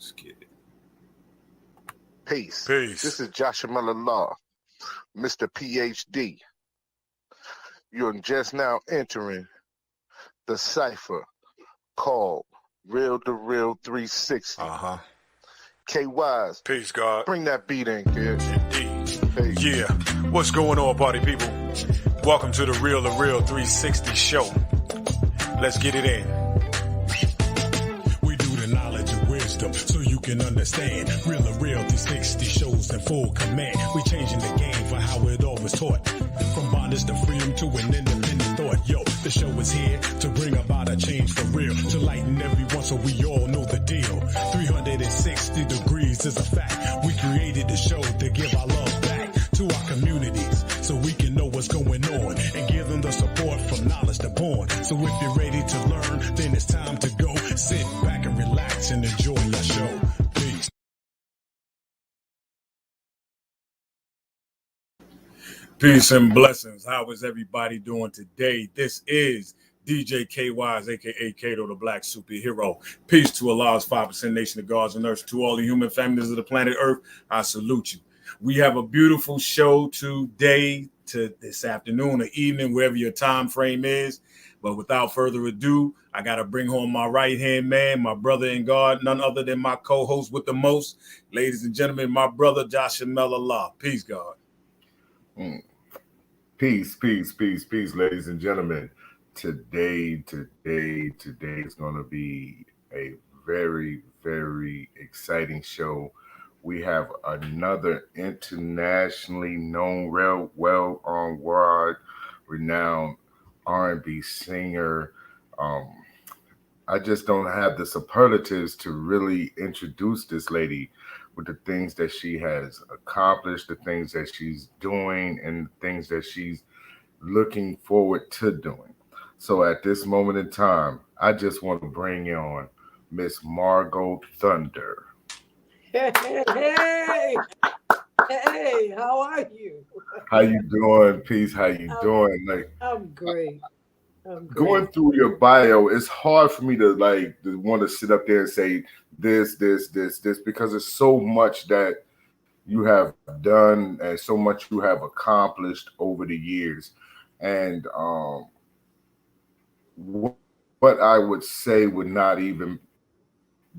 Let's get it. Peace. Peace. This is Joshua Miller Law, Mr. PhD. You're just now entering the cipher called Real2reel360. Uh-huh. K-Wise. Peace, God. Bring that beat in, kid. Indeed. Peace. Yeah. What's going on, party people? Welcome to the Real2reel360 show. Let's get it in. We do the knowledge and wisdom so you can understand. Real360 shows in full command. We changing the game for how it all was taught. From bondage to freedom to an independent thought. Yo, the show is here to bring about a change for real. To lighten everyone so we all know the deal. 360 degrees is a fact. We created the show to give our love back to our communities so we can know what's going on and give them the support from knowledge to born. So if you're ready to learn, then it's time to go. Sit back and relax and enjoy your show. Peace. Peace and blessings. How is everybody doing today? This is DJ KYs, aka Kato, the Black Superhero. Peace to Allah's 5% nation of gods and earth. To all the human families of the planet Earth, I salute you. We have a beautiful show today, to this afternoon or evening, wherever your time frame is. But without further ado, I got to bring home my right-hand man, my brother in God, none other than my co-host with the most. Ladies and gentlemen, my brother, Joshua Miller Law. Peace, God. Peace, ladies and gentlemen. Today is going to be a very, very exciting show. We have another internationally known, world-renowned R&B singer. I just don't have the superlatives to really introduce this lady with the things that she has accomplished, the things that she's doing, and the things that she's looking forward to doing. So at this moment in time, I just want to bring on Miss Margo Thunder. Hey, how are you? How you doing? Peace. How you doing? I'm great. Going through your bio, it's hard for me to want to sit up there and say this, because there's so much that you have done and so much you have accomplished over the years. And what I would say would not even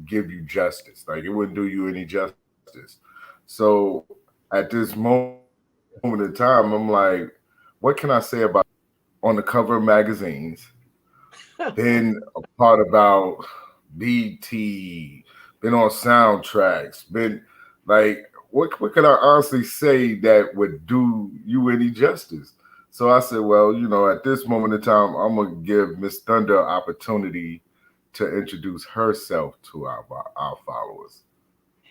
give you justice. Like, it wouldn't do you any justice. So at this moment in time, I'm like, what can I say about on the cover of magazines, been a part about BT, been on soundtracks, been like, what could I honestly say that would do you any justice? So I said, well, at this moment in time, I'm going to give Miss Thunder an opportunity to introduce herself to our followers.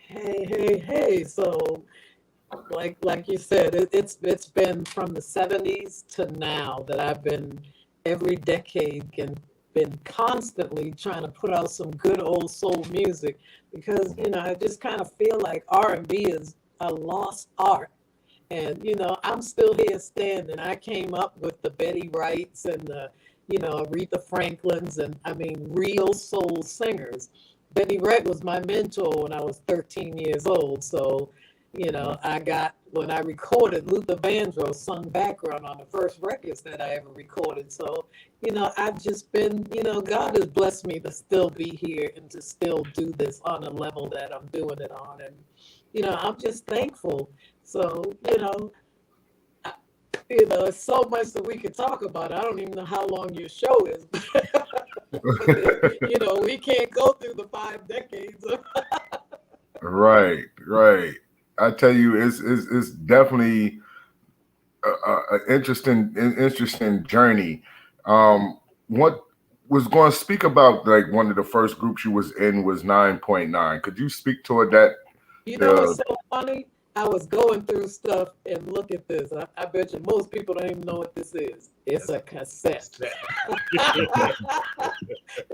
Hey. So like you said, it's been from the 70s to now that I've been every decade and been constantly trying to put out some good old soul music because, I just kind of feel like R&B is a lost art. And, I'm still here standing. I came up with the Betty Wrights and the, Aretha Franklins and, real soul singers. Betty Wright was my mentor when I was 13 years old. So, when I recorded, Luther Vandross sung background on the first records that I ever recorded. So, I've just been, God has blessed me to still be here and to still do this on a level that I'm doing it on. And, I'm just thankful. So, it's so much that we could talk about. I don't even know how long your show is. We can't go through the 5 decades. Right. I tell you, it's definitely an interesting journey. What was going to speak about, like, one of the first groups you was in was 9.9. Could you speak toward that? What's so funny? I was going through stuff and look at this. I bet you most people don't even know what this is. It's a cassette. And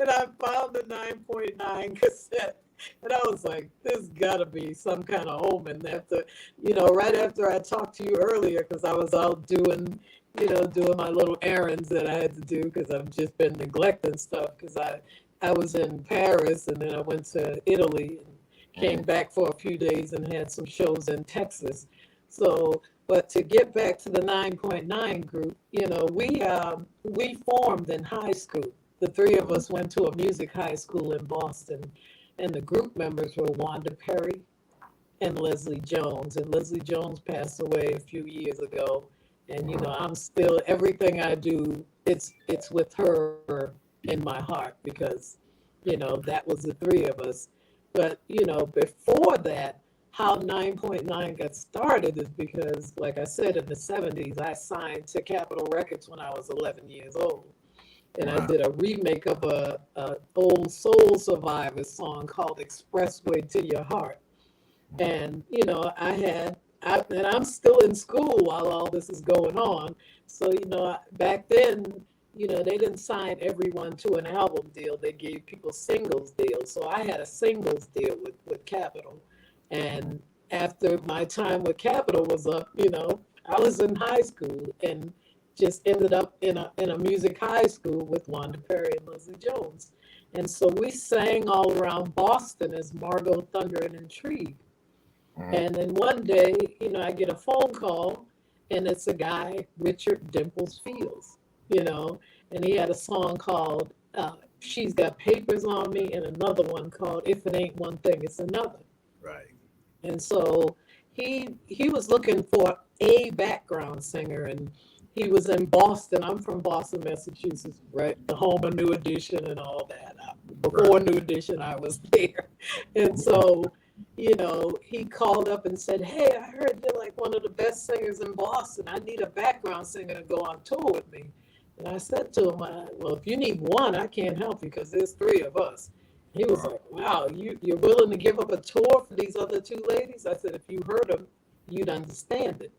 I found the 9.9 cassette. And I was like, this gotta be some kind of omen. Right after I talked to you earlier, because I was out doing my little errands that I had to do because I've just been neglecting stuff because I was in Paris and then I went to Italy. came back for a few days and had some shows in Texas. So, but to get back to the 9.9 group, you know, we formed in high school. The three of us went to a music high school in Boston, and the group members were Wanda Perry and Leslie Jones. And Leslie Jones passed away a few years ago. And, you know, I'm still, everything I do, it's with her in my heart because, you know, that was the three of us. But, you know, before that, how 9.9 got started is because, like I said, in the 70s, I signed to Capitol Records when I was 11 years old. And I did a remake of a old Soul Survivor song called Expressway to Your Heart. And, you know, and I'm still in school while all this is going on. So, you know, back then, you know, they didn't sign everyone to an album deal. They gave people singles deals. So I had a singles deal with Capitol. And after my time with Capitol was up, you know, I was in high school and just ended up in a music high school with Wanda Perry and Leslie Jones. And so we sang all around Boston as Margo Thunder and Intrigue. And then one day, you know, I get a phone call and it's a guy, Richard Dimples Fields, you know, and he had a song called She's Got Papers on Me and another one called If It Ain't One Thing, It's Another. Right. And so he was looking for a background singer, and he was in Boston. I'm from Boston, Massachusetts, right? The home of New Edition and all that. Before New Edition, I was there. And so, you know, he called up and said, hey, I heard you're like one of the best singers in Boston. I need a background singer to go on tour with me. And I said to him, well, if you need one, I can't help you because there's three of us. He was like, wow, you're willing to give up a tour for these other two ladies? I said, if you heard them, you'd understand it.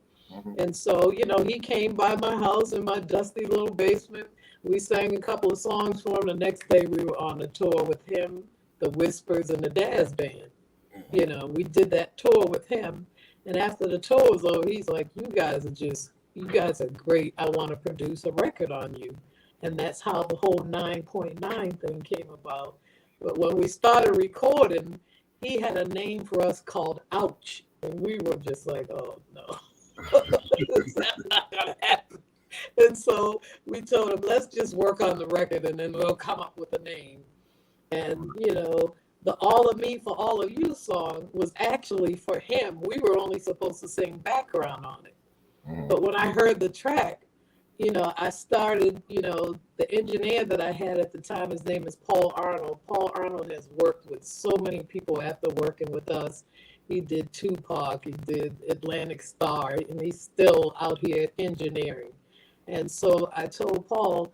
And so, you know, he came by my house in my dusty little basement. We sang a couple of songs for him. The next day we were on a tour with him, the Whispers, and the Daz Band. You know, we did that tour with him. And after the tour was over, he's like, you guys are great. I want to produce a record on you. And that's how the whole 9.9 thing came about. But when we started recording, he had a name for us called Ouch. And we were just like, oh, no. That's not going to happen. And so we told him, let's just work on the record and then we'll come up with a name. And, you know, the All of Me for All of You song was actually for him. We were only supposed to sing background on it. But when I heard the track, you know, I started, you know, the engineer that I had at the time, his name is Paul Arnold. Paul Arnold has worked with so many people after working with us. He did Tupac, he did Atlantic Star, and he's still out here engineering. And so I told Paul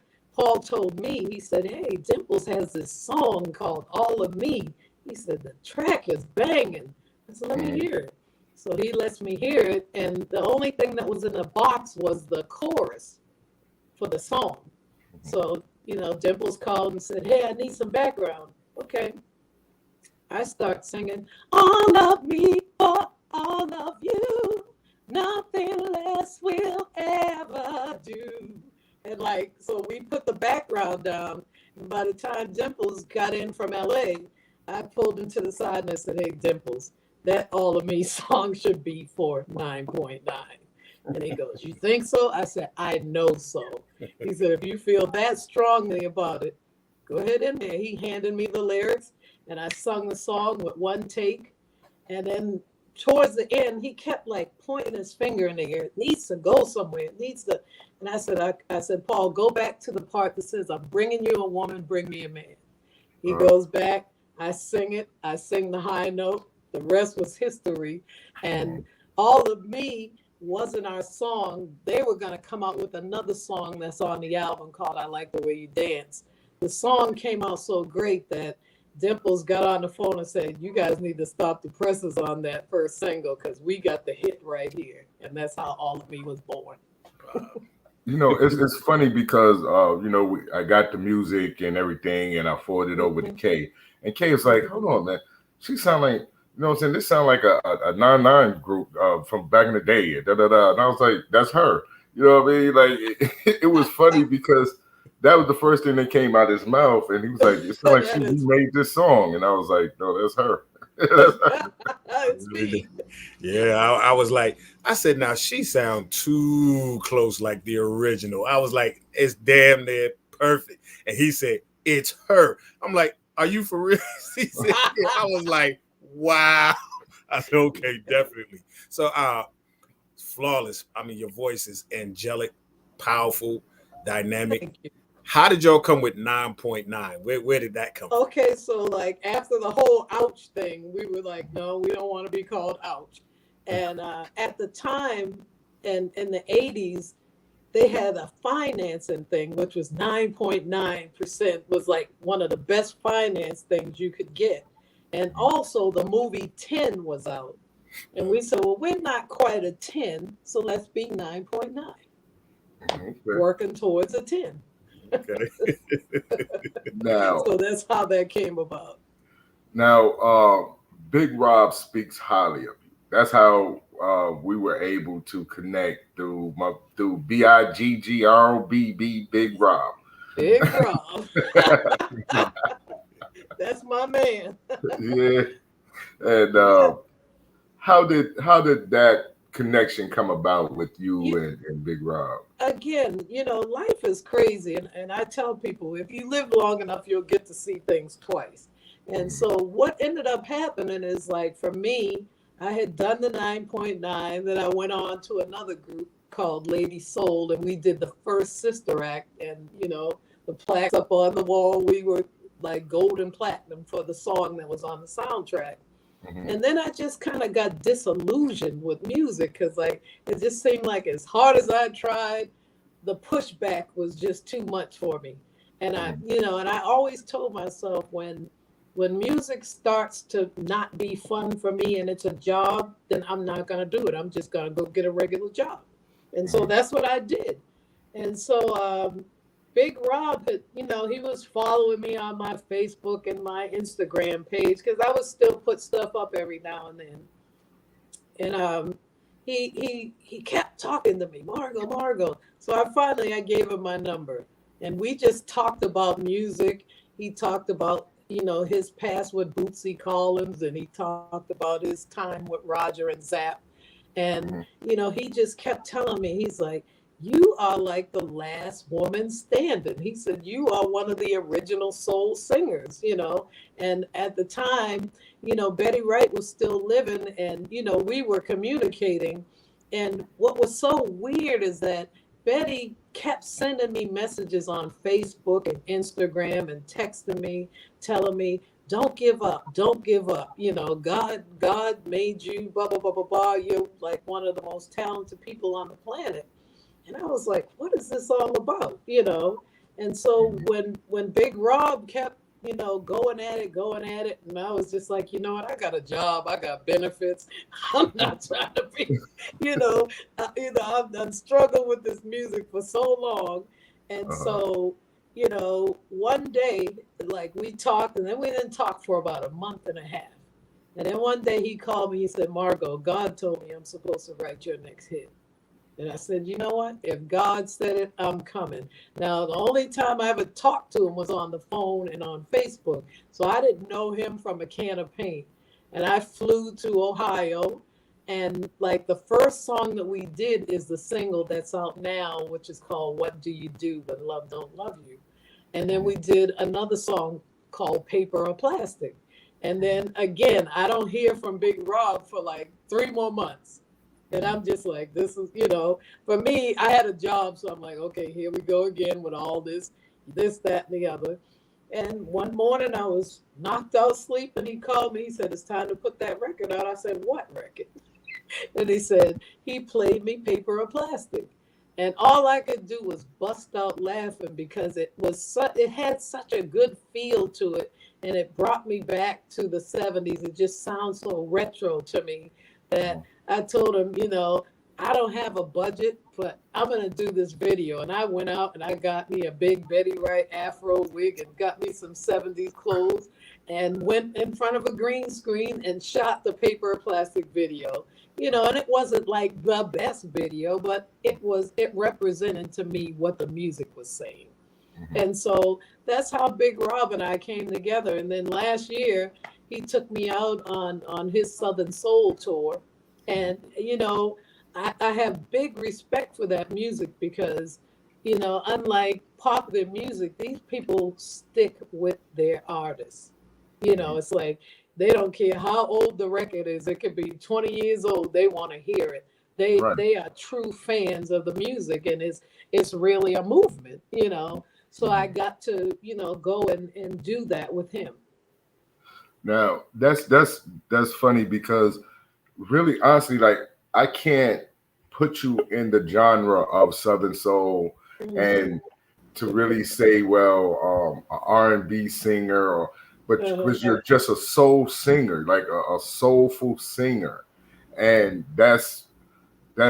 told me, he said, hey, Dimples has this song called All of Me. He said, the track is banging. I said, let me hear it. So he lets me hear it. And the only thing that was in the box was the chorus for the song. So, you know, Dimples called and said, hey, I need some background. Okay. I start singing, all of me for all of you. Nothing less will ever do. And like, so we put the background down. And by the time Dimples got in from LA, I pulled him to the side and I said, hey, Dimples, that All of Me song should be for 9.9. And he goes, you think so? I said, I know so. He said, if you feel that strongly about it, go ahead in there. He handed me the lyrics and I sung the song with one take. And then towards the end, he kept like pointing his finger in the air. It needs to go somewhere. It needs to. And I said, Paul, go back to the part that says, I'm bringing you a woman, bring me a man. He goes back. I sing it. I sing the high note. The rest was history. And All of Me wasn't our song. They were going to come out with another song that's on the album called I Like the Way You Dance. The song came out so great that Dimples got on the phone and said, you guys need to stop the presses on that first single because we got the hit right here. And that's how All of Me was born. You know, it's funny because, you know, I got the music and everything and I forwarded it over to Kay. And Kay was like, hold on, man. She sound like, you know what I'm saying? This sound like a 9-9 group from back in the day. Da, da, da. And I was like, that's her. You know what I mean? Like, it was funny because that was the first thing that came out of his mouth. And he was like, it sounded like she remade this song. And I was like, no, that's her. Yeah, I was like, I said, now she sound too close like the original. I was like, it's damn near perfect. And he said, it's her. I'm like, are you for real? He said, yeah. I was like, wow. I said, okay, definitely. So flawless. I mean, your voice is angelic, powerful, dynamic. Thank you. How did y'all come with 9.9? Where did that come from? Okay, so like after the whole ouch thing, we were like, no, we don't want to be called ouch. And at the time, and in the 80s, they had a financing thing, which was 9.9% was like one of the best finance things you could get. And also the movie 10 was out. And we said, well, we're not quite a 10, so let's be 9.9. Okay. Working towards a 10. Okay. Now, So that's how that came about. now, Big Rob speaks highly of you. That's how we were able to connect through BIGGROBB Big Rob. Big Rob. That's my man. Yeah. And how did that connection come about with you and Big Rob? Again, life is crazy. And I tell people, if you live long enough, you'll get to see things twice. And so what ended up happening is, like, for me, I had done the 9.9, then I went on to another group called Lady Soul, and we did the first sister act. And, the plaques up on the wall, we were like gold and platinum for the song that was on the soundtrack. Mhm. And then I just kind of got disillusioned with music because, like, it just seemed like as hard as I tried, the pushback was just too much for me. And I always told myself, when music starts to not be fun for me and it's a job, then I'm not going to do it. I'm just going to go get a regular job. And so that's what I did. And so Big Rob had, he was following me on my Facebook and my Instagram page because I would still put stuff up every now and then. And he kept talking to me, Margo. So I gave him my number, and we just talked about music. He talked about, his past with Bootsy Collins, and he talked about his time with Roger and Zapp. And, he just kept telling me, he's like, you are like the last woman standing. He said, you are one of the original soul singers, And at the time, Betty Wright was still living, and, we were communicating. And what was so weird is that Betty kept sending me messages on Facebook and Instagram and texting me, telling me, don't give up. God made you, blah, blah, blah, blah, blah. You're like one of the most talented people on the planet. And I was like, what is this all about? And so when Big Rob kept, going at it, and I was just like, you know what, I got a job, I got benefits. I'm not trying to be, I've struggled with this music for so long. And so, one day, like, we talked, and then we didn't talk for about a month and a half. And then one day he called me, he said, Margo, God told me I'm supposed to write your next hit. And I said, you know what? If God said it, I'm coming. Now, the only time I ever talked to him was on the phone and on Facebook. So I didn't know him from a can of paint. And I flew to Ohio. And like the first song that we did is the single that's out now, which is called What Do You Do When Love Don't Love You? And then we did another song called Paper or Plastic. And then again, I don't hear from Big Rob for like 3 more months. And I'm just like, this is, for me, I had a job. So I'm like, okay, here we go again with all this, that, and the other. And one morning I was knocked out asleep, and he called me. He said, it's time to put that record out. I said, what record? And he said, he played me Paper or Plastic. And all I could do was bust out laughing because it had such a good feel to it. And it brought me back to the 70s. It just sounds so retro to me that I told him, I don't have a budget, but I'm going to do this video. And I went out and I got me a big Betty Wright afro wig and got me some 70s clothes and went in front of a green screen and shot the Paper or Plastic video. And it wasn't like the best video, but it represented to me what the music was saying. And so that's how Big Rob and I came together. And then last year, he took me out on his Southern Soul tour. And, I have big respect for that music because, unlike popular music, these people stick with their artists. It's like they don't care how old the record is. It could be 20 years old. They want to hear it. Right. They are true fans of the music, and it's really a movement. So I got to, go and do that with him. Now that's funny because really honestly, like I can't put you in the genre of Southern Soul and to really say, well, an R&B singer, but because you're just a soul singer, like a soulful singer, and that's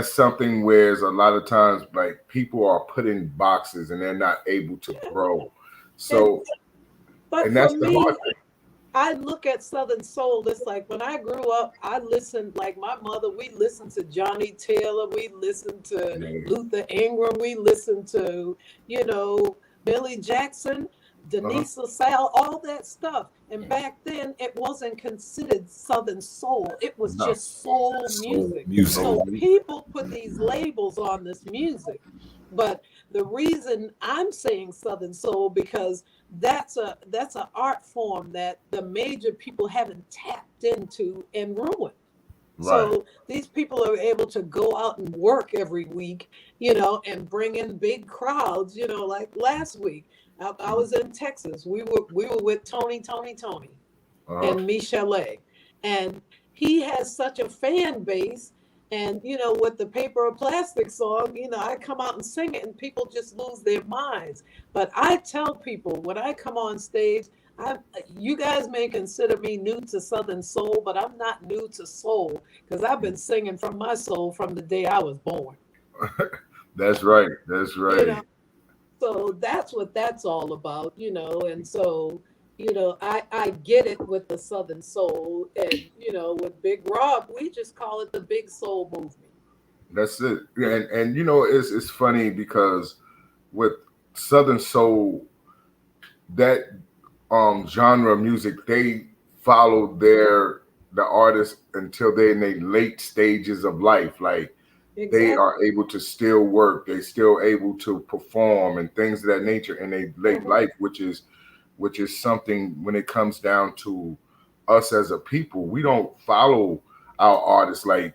something where a lot of times like people are put in boxes and they're not able to grow. So, but and that's for the me, hard thing. I look at Southern Soul. It's like when I grew up, I listened, like my mother, we listened to Johnny Taylor, we listened to Luther Ingram, we listened to, Billy Jackson, Denise LaSalle, all that stuff. And back then, it wasn't considered Southern Soul. It was just soul music. So people put these labels on this music. But the reason I'm saying Southern Soul because that's an art form that the major people haven't tapped into and ruined. Right. So these people are able to go out and work every week, and bring in big crowds. Like last week, I was in Texas. We were with Tony, and Michelle, and he has such a fan base. And, with the Paper or Plastic song, I come out and sing it and people just lose their minds. But I tell people when I come on stage, you guys may consider me new to Southern Soul, but I'm not new to soul because I've been singing from my soul from the day I was born. That's right. That's right. So that's what that's all about, and so I get it with the Southern Soul, and with Big Rob, we just call it the Big Soul Movement. That's it. And it's funny because with Southern Soul, that genre of music, they follow the artist until they're in their late stages of life. Like they are able to still work, they still able to perform and things of that nature in their late life, which is something when it comes down to us as a people, we don't follow our artists like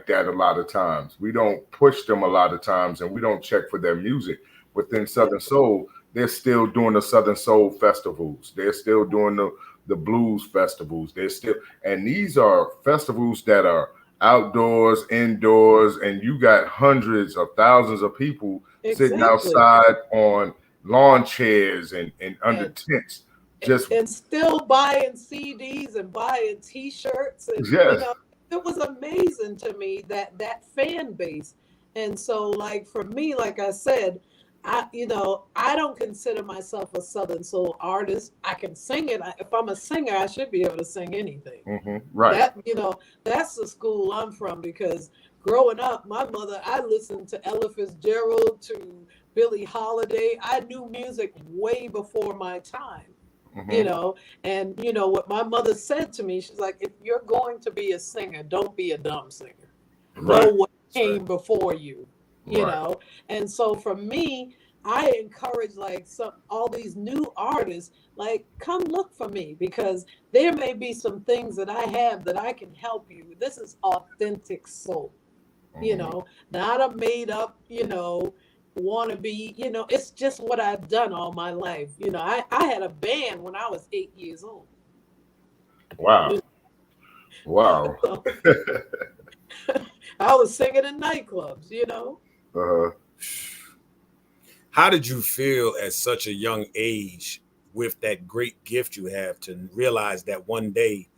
that a lot of times. We don't push them a lot of times, and we don't check for their music. Within Southern Soul, they're still doing the Southern Soul festivals. They're still doing the blues festivals. And these are festivals that are outdoors, indoors, and you got hundreds of thousands of people sitting outside on lawn chairs and under tents, and still buying CDs and buying T-shirts, and it was amazing to me that fan base. And so, like for me, like I said, I don't consider myself a Southern Soul artist. I can sing it. If I'm a singer, I should be able to sing anything. Right. That's the school I'm from because growing up, my mother, I listened to Ella Fitzgerald, to Billie Holiday. I knew music way before my time, and what my mother said to me, she's like, if you're going to be a singer, don't be a dumb singer. Know what came before you, and so for me, I encourage all these new artists, like come look for me because there may be some things that I have that I can help you. This is authentic soul, not a made up, want to be, it's just what I've done all my life. I had a band when I was 8 years old. Wow. Wow. I was singing in nightclubs, How did you feel at such a young age with that great gift you have to realize that one day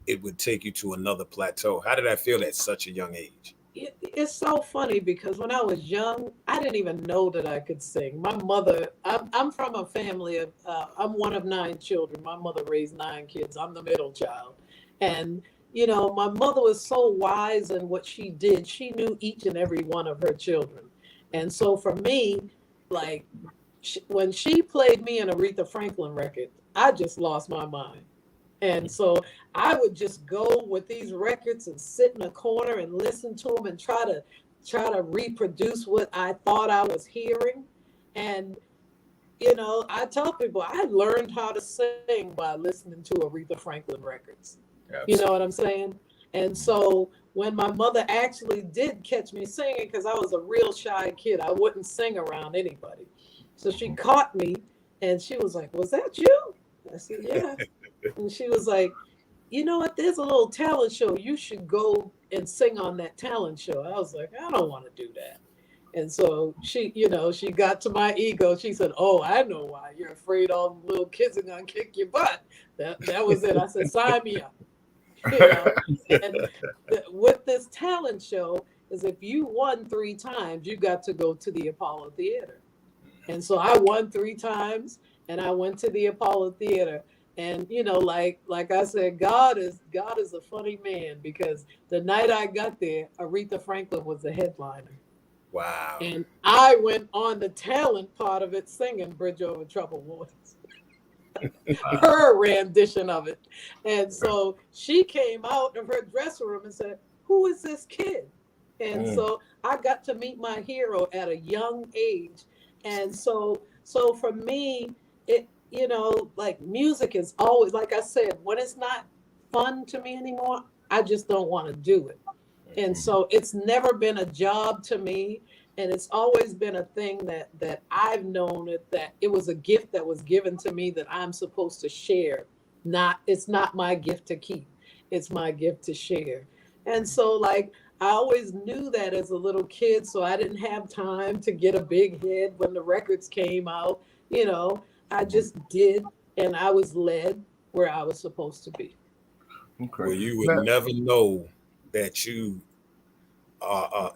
it would take you to another plateau? How did I feel at such a young age? It's so funny because when I was young, I didn't even know that I could sing. My mother, I'm from a family of, I'm one of 9 children. My mother raised 9 kids. I'm the middle child. And, my mother was so wise in what she did. She knew each and every one of her children. And so for me, when she played me an Aretha Franklin record, I just lost my mind. And so I would just go with these records and sit in a corner and listen to them and try to reproduce what I thought I was hearing. And I tell people I learned how to sing by listening to Aretha Franklin records. You know what I'm saying? And so when my mother actually did catch me singing, because I was a real shy kid, I wouldn't sing around anybody. So she caught me and she was like, "Was that you?" I said, "Yeah." And she was like, "You know what? There's a little talent show. You should go and sing on that talent show." I was like, "I don't want to do that." And so she got to my ego. She said, "Oh, I know why. You're afraid all the little kids are gonna kick your butt." That was it. I said, "Sign me up." And with this talent show is if you won 3 times, you got to go to the Apollo Theater. And so I won 3 times, and I went to the Apollo Theater. And like I said, God is a funny man, because the night I got there, Aretha Franklin was the headliner. Wow. And I went on the talent part of it singing Bridge Over Troubled Waters. Her rendition of it. And so she came out of her dressing room and said, "Who is this kid?" And so I got to meet my hero at a young age. And so for me, it like music is always, like I said, when it's not fun to me anymore, I just don't want to do it. And so it's never been a job to me. And it's always been a thing that I've known that it was a gift that was given to me that I'm supposed to share. It's not my gift to keep. It's my gift to share. And so like I always knew that as a little kid, so I didn't have time to get a big head when the records came out. I just did, and I was led where I was supposed to be. Okay. Well, you would never know that you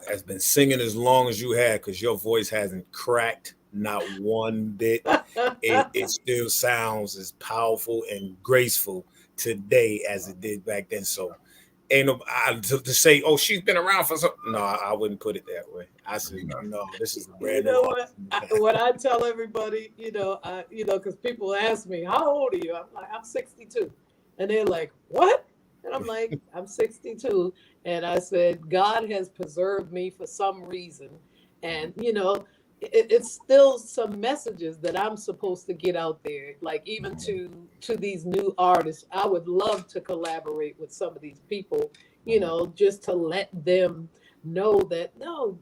has been singing as long as you had, because your voice hasn't cracked not one bit. It still sounds as powerful and graceful today as it did back then. So ain't no to say, "Oh, she's been around for so." No, I wouldn't put it that way. I said, "No, this is a brand new." What I tell everybody, because people ask me, "How old are you?" I'm like, "I'm 62," and they're like, "What?" And I'm like, "I'm 62," and I said, "God has preserved me for some reason," and it's still some messages that I'm supposed to get out there, like even to these new artists. I would love to collaborate with some of these people, just to let them know that no,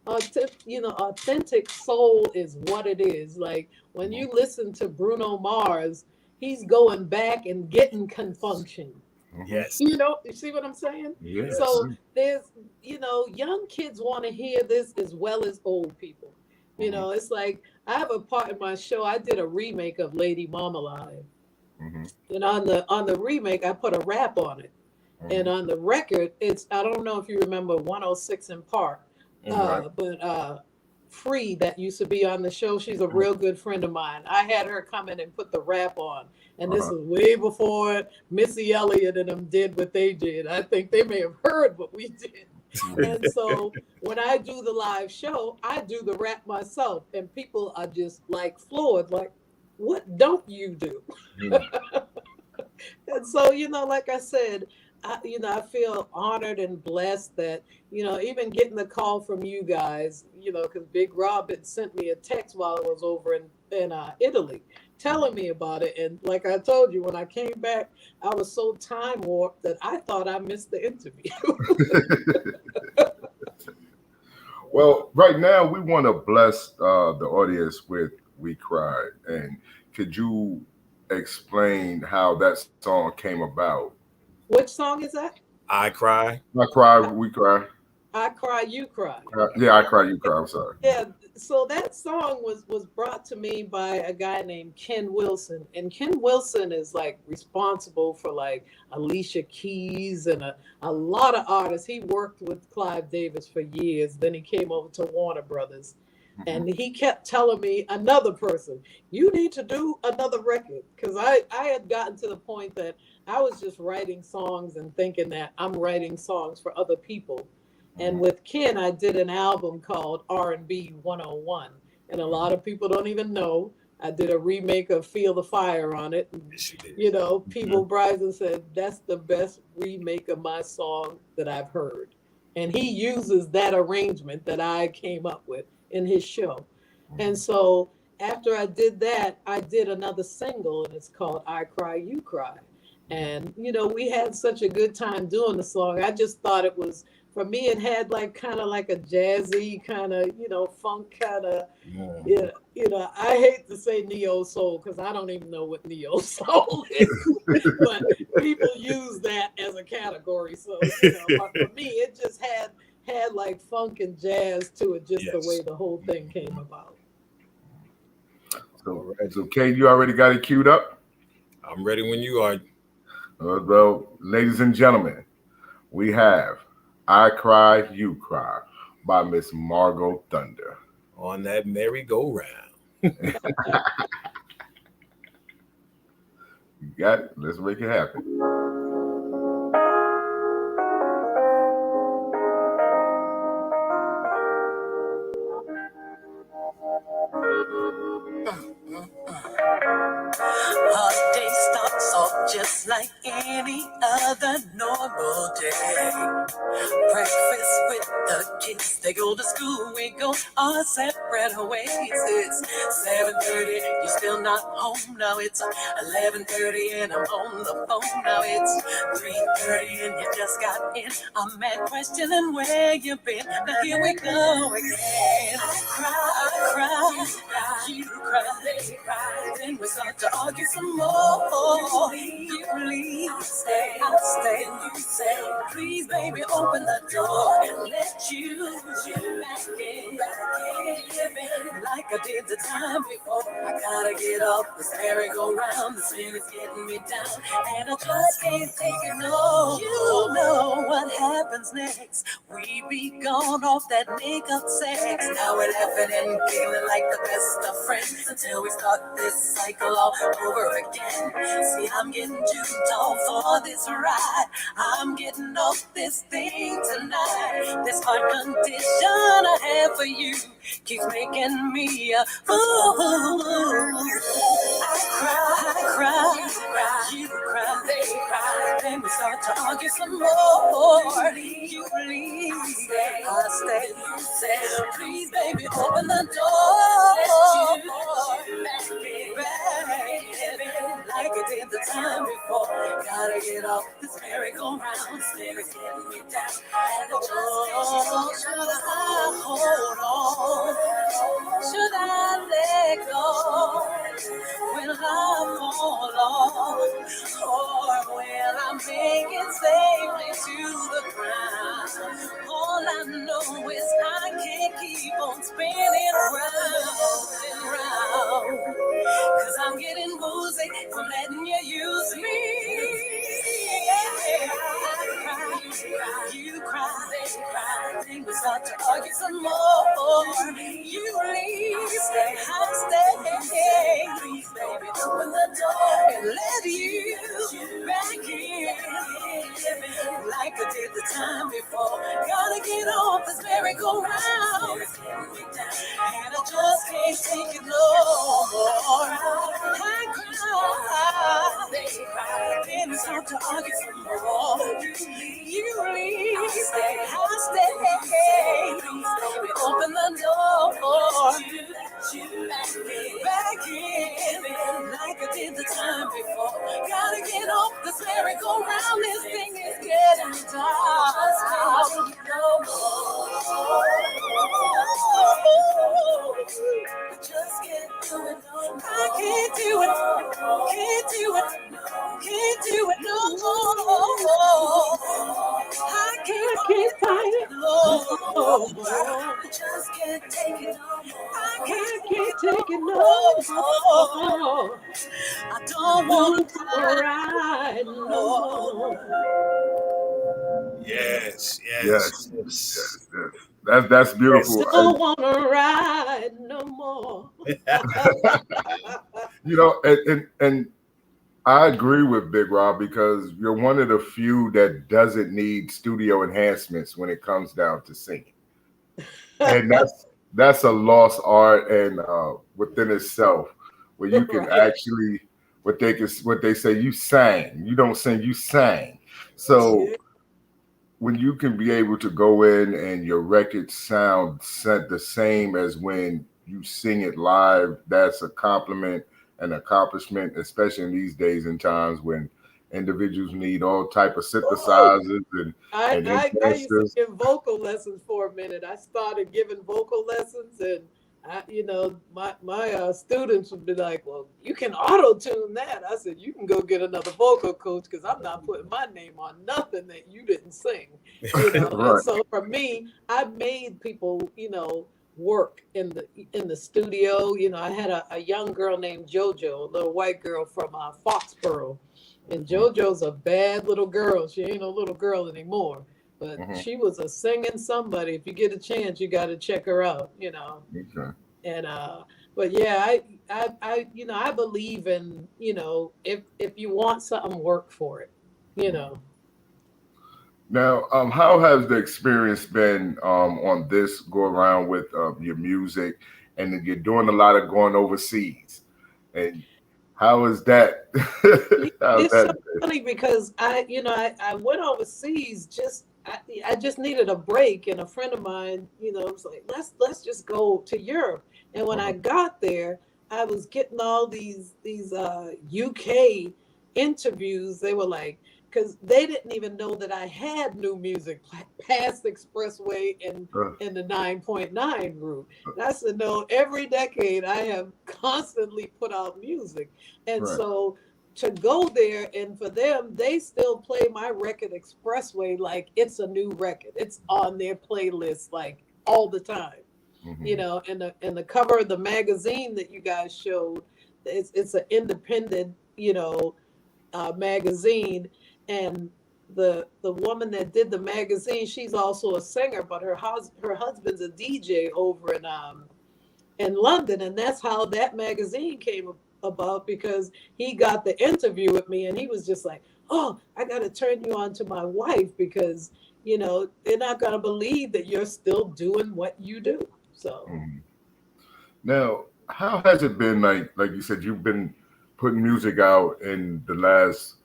authentic soul is what it is. Like when you listen to Bruno Mars, he's going back and getting confunction. Yes. You see what I'm saying? Yes. So there's, young kids want to hear this as well as old people. It's like I have a part in my show. I did a remake of Lady Marmalade. And on the remake, I put a rap on it. And on the record, I don't know if you remember 106 in Park, but Free, that used to be on the show, she's a real good friend of mine. I had her come in and put the rap on. And this was way before Missy Elliott and them did what they did. I think they may have heard what we did. And so when I do the live show, I do the rap myself. And people are just like floored, like, "What don't you do?" And so, like I said, I feel honored and blessed that, even getting the call from you guys, because Big Rob had sent me a text while I was over in Italy telling me about it. And like I told you, when I came back, I was so time warped that I thought I missed the interview. Well, right now we want to bless the audience with "We Cried." And could you explain how that song came about? Which song is that? I Cry. I cry, we cry. I Cry, You Cry. Yeah, I cry, you cry. I'm sorry. Yeah, so that song was brought to me by a guy named Ken Wilson. And Ken Wilson is like responsible for like Alicia Keys and a lot of artists. He worked with Clive Davis for years. Then he came over to Warner Brothers. And he kept telling me, "Another person, you need to do another record." Because I had gotten to the point that I was just writing songs and thinking that I'm writing songs for other people. And with Ken, I did an album called R&B 101. And a lot of people don't even know I did a remake of Feel the Fire on it. And, Yes, you did. you know, people Bryson said that's the best remake of my song that I've heard. And he uses that arrangement that I came up with in his show. And so after I did that, I did another single and it's called I Cry, You Cry. And, you know, we had such a good time doing the song. I just thought it was, for me, it had like kind of like a jazzy kind of, you know, funk kind of, yeah, you know, I hate to say neo soul because I don't even know what neo soul is, but people use that as a category. So, you know, but for me, it just had like funk and jazz to it, just the way the whole thing came about. So Kate, you already got it queued up? I'm ready when you are. Well, ladies and gentlemen, we have I Cry, You Cry by Miss Margo Thunder. On that merry-go-round. You got it? Let's make it happen. Holiday starts off just like any other normal day. Breakfast with the kids, they go to school, we go our separate ways. It's 7:30, you're still not home. Now it's 11:30 and I'm on the phone. Now it's 3:30 and you just got in. I'm mad questioning where you been. Now here we go again. I cry, you cry, they cry. Then we start to argue some more. You leave, stay, I'll stay. You say, please, baby, open the door and let you back in. Like I did the time before. I gotta get off this merry-go-round. The spin is getting me down, and I just can't take it no. You know what happens next. We be gone off that makeup sex. Now we're laughing and feeling like the best of friends until we start this cycle all over again. See, I'm getting jumped off for this ride. I'm getting off this thing tonight. This heart condition I have for you keeps making me a fool. I cry, you cry, they cry. Then we start to argue some more. You leave, I stay. You say, please, baby, open the door. Like I did the time before. Gotta get off this merry-go-round. Spirit's getting me down. And should I hold on? Should I let go? Will I fall off? Or will I make it safely to the ground? All I know is I can't keep on spinning round and round. Cause I'm getting woozy from letting you use me. You cry, they cry. Then we start to argue some more. You leave, I stay. Please, baby, open the door and let you back in. Like I did the time before. Gotta get off this merry-go-round. And I just can't take it no more. I cry, they cry. Then it's time to argue some more. You leave, I stay. Please, baby, open the door. Back in, like I did the time before. Gotta get off this merry-go-round. This thing is getting dark. No more. I just can't do it. I can't do it. Can't do it. Can't do it no more. I Can't fight it no more. I just can't take it. I Can't take it no more. I don't want to ride no more. Yes. That's beautiful. Don't want to ride no more. You know, and I agree with Big Rob because you're one of the few that doesn't need studio enhancements when it comes down to singing, and that's a lost art and within itself. where you can Right. actually what they say you sang. You don't sing, you sang. So Yeah. when you can be able to go in and your record sound set the same as when you sing it live, that's a compliment and accomplishment, especially in these days and times when individuals need all type of Woo! synthesizers I, and I used to enhancers. give vocal lessons for a minute. I started giving vocal lessons, and my students would be like, "Well, you can auto tune that." I said, "You can go get another vocal coach because I'm not putting my name on nothing that you didn't sing." And Right. so for me, I made people, work in the studio. I had a young girl named JoJo, a little white girl from Foxborough. And JoJo's a bad little girl. She ain't no little girl anymore. But Mm-hmm. she was a singing somebody. If you get a chance, you got to check her out. Okay. And but yeah, I believe in, if you want something, work for it. You know. Now, how has the experience been on this go around with your music, and then you're doing a lot of going overseas, and how is that? How's It's so that been? funny because I went overseas I just needed a break, and a friend of mine, was like, let's just go to Europe. And when I Uh-huh. got there, I was getting all these UK interviews. They were like, because they didn't even know that I had new music past Expressway and Uh, in the 9.9 group. And I said, no, every decade I have constantly put out music. And right. so to go there, and for them, they still play my record Expressway like it's a new record. It's on their playlist like all the time. Mm-hmm. And the cover of the magazine that you guys showed, it's an independent, magazine. And the woman that did the magazine, she's also a singer, but her husband's a DJ over in London, and that's how that magazine came about, because he got the interview with me, and he was just like, "Oh, I got to turn you on to my wife because they're not gonna believe that you're still doing what you do." So. Mm-hmm. Now, how has it been? Like you said, you've been putting music out in the last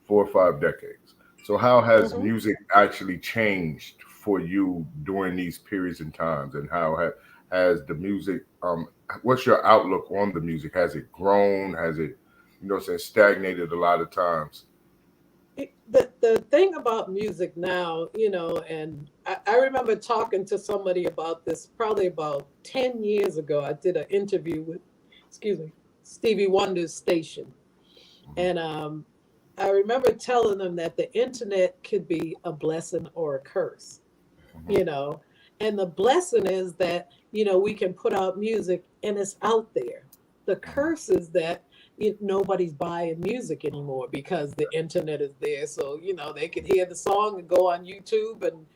4 or 5 decades. So how has Mhm. music actually changed for you during these periods and times? And how has the music? What's your outlook on the music? Has it grown? Has it, stagnated a lot of times? The thing about music now, and I remember talking to somebody about this probably about 10 years ago. I did an interview with, excuse me, Stevie Wonder's station. Mhm. And I remember telling them that the internet could be a blessing or a curse, Mhm. you know. And the blessing is that, we can put out music and it's out there. The Mhm. curse is that nobody's buying music anymore because the internet is there. So, they can hear the song and go on YouTube, and,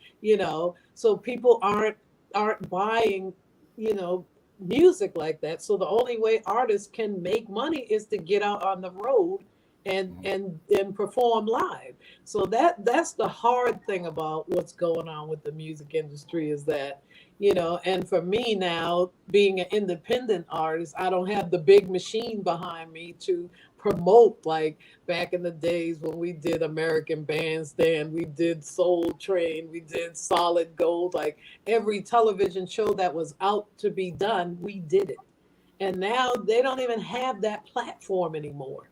so people aren't buying, you know, music like that. So the only way artists can make money is to get out on the road and perform live. So that's the hard thing about what's going on with the music industry, is that, and for me now, being an independent artist, I don't have the big machine behind me to promote, like back in the days when we did American Bandstand, we did Soul Train, we did Solid Gold. Like every television show that was out to be done, we did it. And now they don't even have that platform anymore.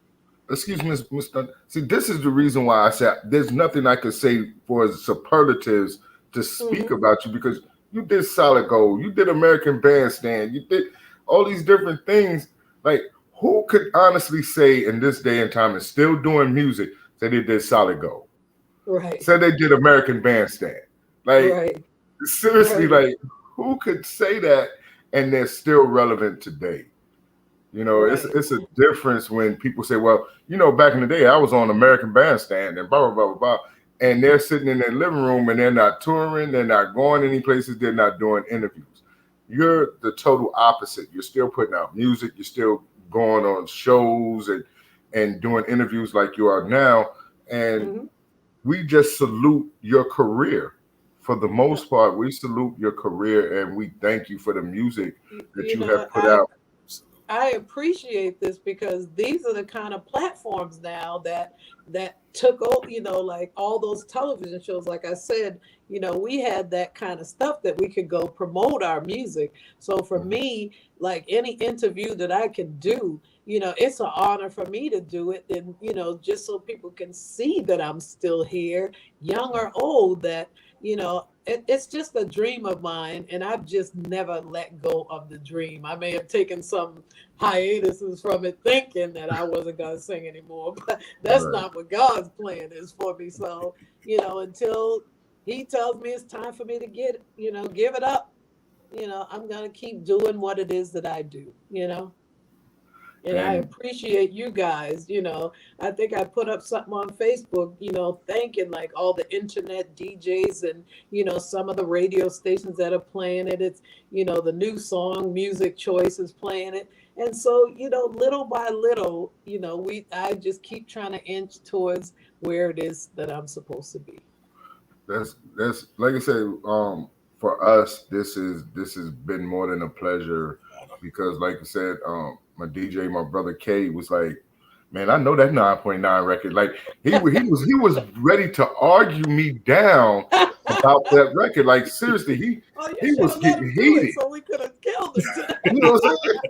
Excuse me, Mr. See, this is the reason why I said there's nothing I could say for superlatives to speak Hmm. about you, because you did Solid Gold, you did American Bandstand, you did all these different things. Like, who could honestly say in this day and time and still doing music say they did Solid Gold, Right, say they did American Bandstand? Like, right, seriously, right, like, who could say that and they're still relevant today? right. It's a difference when people say, well, back in the day, I was on American Bandstand and blah, blah, blah, blah, blah. And they're sitting in their living room and they're not touring, they're not going any places, they're not doing interviews. You're the total opposite. You're still putting out music, you're still going on shows and doing interviews like you are now. And Hmm. we just salute your career. For the Uh, most part, we salute your career and we thank you for the music that you you know, have put out. I appreciate this because these are the kind of platforms now that took over, like all those television shows. Like I said, we had that kind of stuff that we could go promote our music. So for me, like any interview that I can do, it's an honor for me to do it. And, just so people can see that I'm still here, young or old, that, it's just a dream of mine. And I've just never let go of the dream. I may have taken some hiatuses from it thinking that I wasn't going to sing anymore, but that's Right. not what God's plan is for me. So, until he tells me it's time for me to give it up, I'm going to keep doing what it is that I do. And I And appreciate you guys. I think I put up something on Facebook, thanking like all the internet DJs and, some of the radio stations that are playing it. It's, the new song, Music Choice is playing it. And so, little by little, I just keep trying to inch towards where it is that I'm supposed to be. that's like I said, for us, this has been more than a pleasure because, like I said, my DJ, my brother K, was like, "Man, I know that 9.9 record." Like he was ready to argue me down about that record. Like seriously, Oh, he you should was have let getting him do it heated. so we could have killed it today. You know what I'm saying?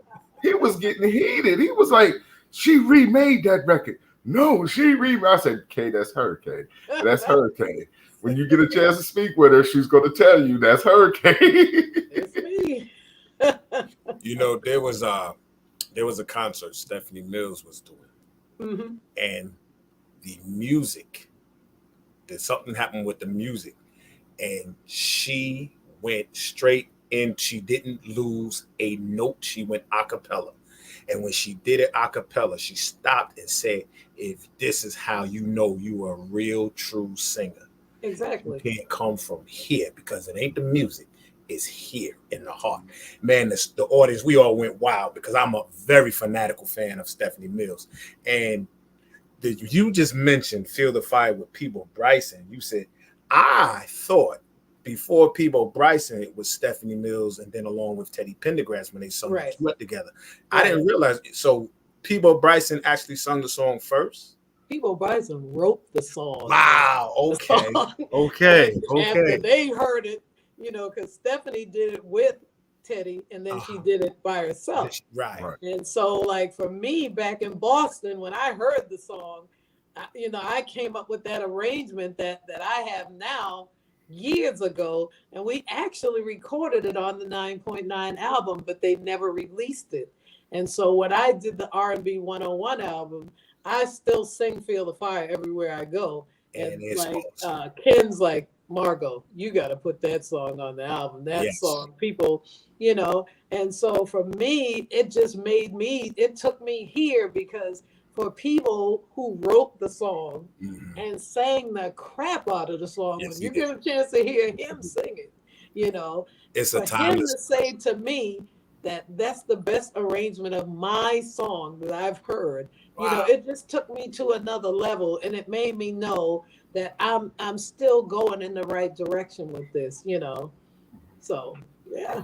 He was getting heated. He was like, "She remade that record." No, she remade. I said, "K, that's her, K. That's her, K." When you get a chance to speak with her, she's going to tell you that's her, K. It's me. There was a concert Stephanie Mills was doing, Hmm. and the music, there's something happened with the music, and she went straight in. She didn't lose a note. She went a cappella. And when she did it a cappella, she stopped and said, "If this is how you know you are a real, true singer, you Exactly. can't come from here because it ain't the music. It's here in the heart." Man, the audience, we all went wild because I'm a very fanatical fan of Stephanie Mills. And you just mentioned Feel the Fire with Peebo Bryson. You said, I thought before Peebo Bryson, it was Stephanie Mills and then along with Teddy Pendergrass when they sung Right. the duet together. I didn't realize. So Peebo Bryson actually sung the song first? Peebo Bryson wrote the song. Wow. The Okay. song. Okay. And after Okay. they heard it, because Stephanie did it with Teddy and then she did it by herself. Right. Right. And so, like for me back in Boston, when I heard the song, I came up with that arrangement that I have now years ago, and we actually recorded it on the 9.9 album, but they never released it. And so when I did the R&B 101 album, I still sing Feel the Fire everywhere I go. And it's like awesome. Ken's like, Margo, you got to put that song on the album. That Yes. song, people, and so for me, it took me here because for people who wrote the song Mhm. and sang the crap out of the song, Yes, when he you did. get a chance to hear him sing it, It's a for him timeless. to say to me that that's the best arrangement of my song that I've heard, Wow. it just took me to another level, and it made me know that I'm still going in the right direction with this, So yeah.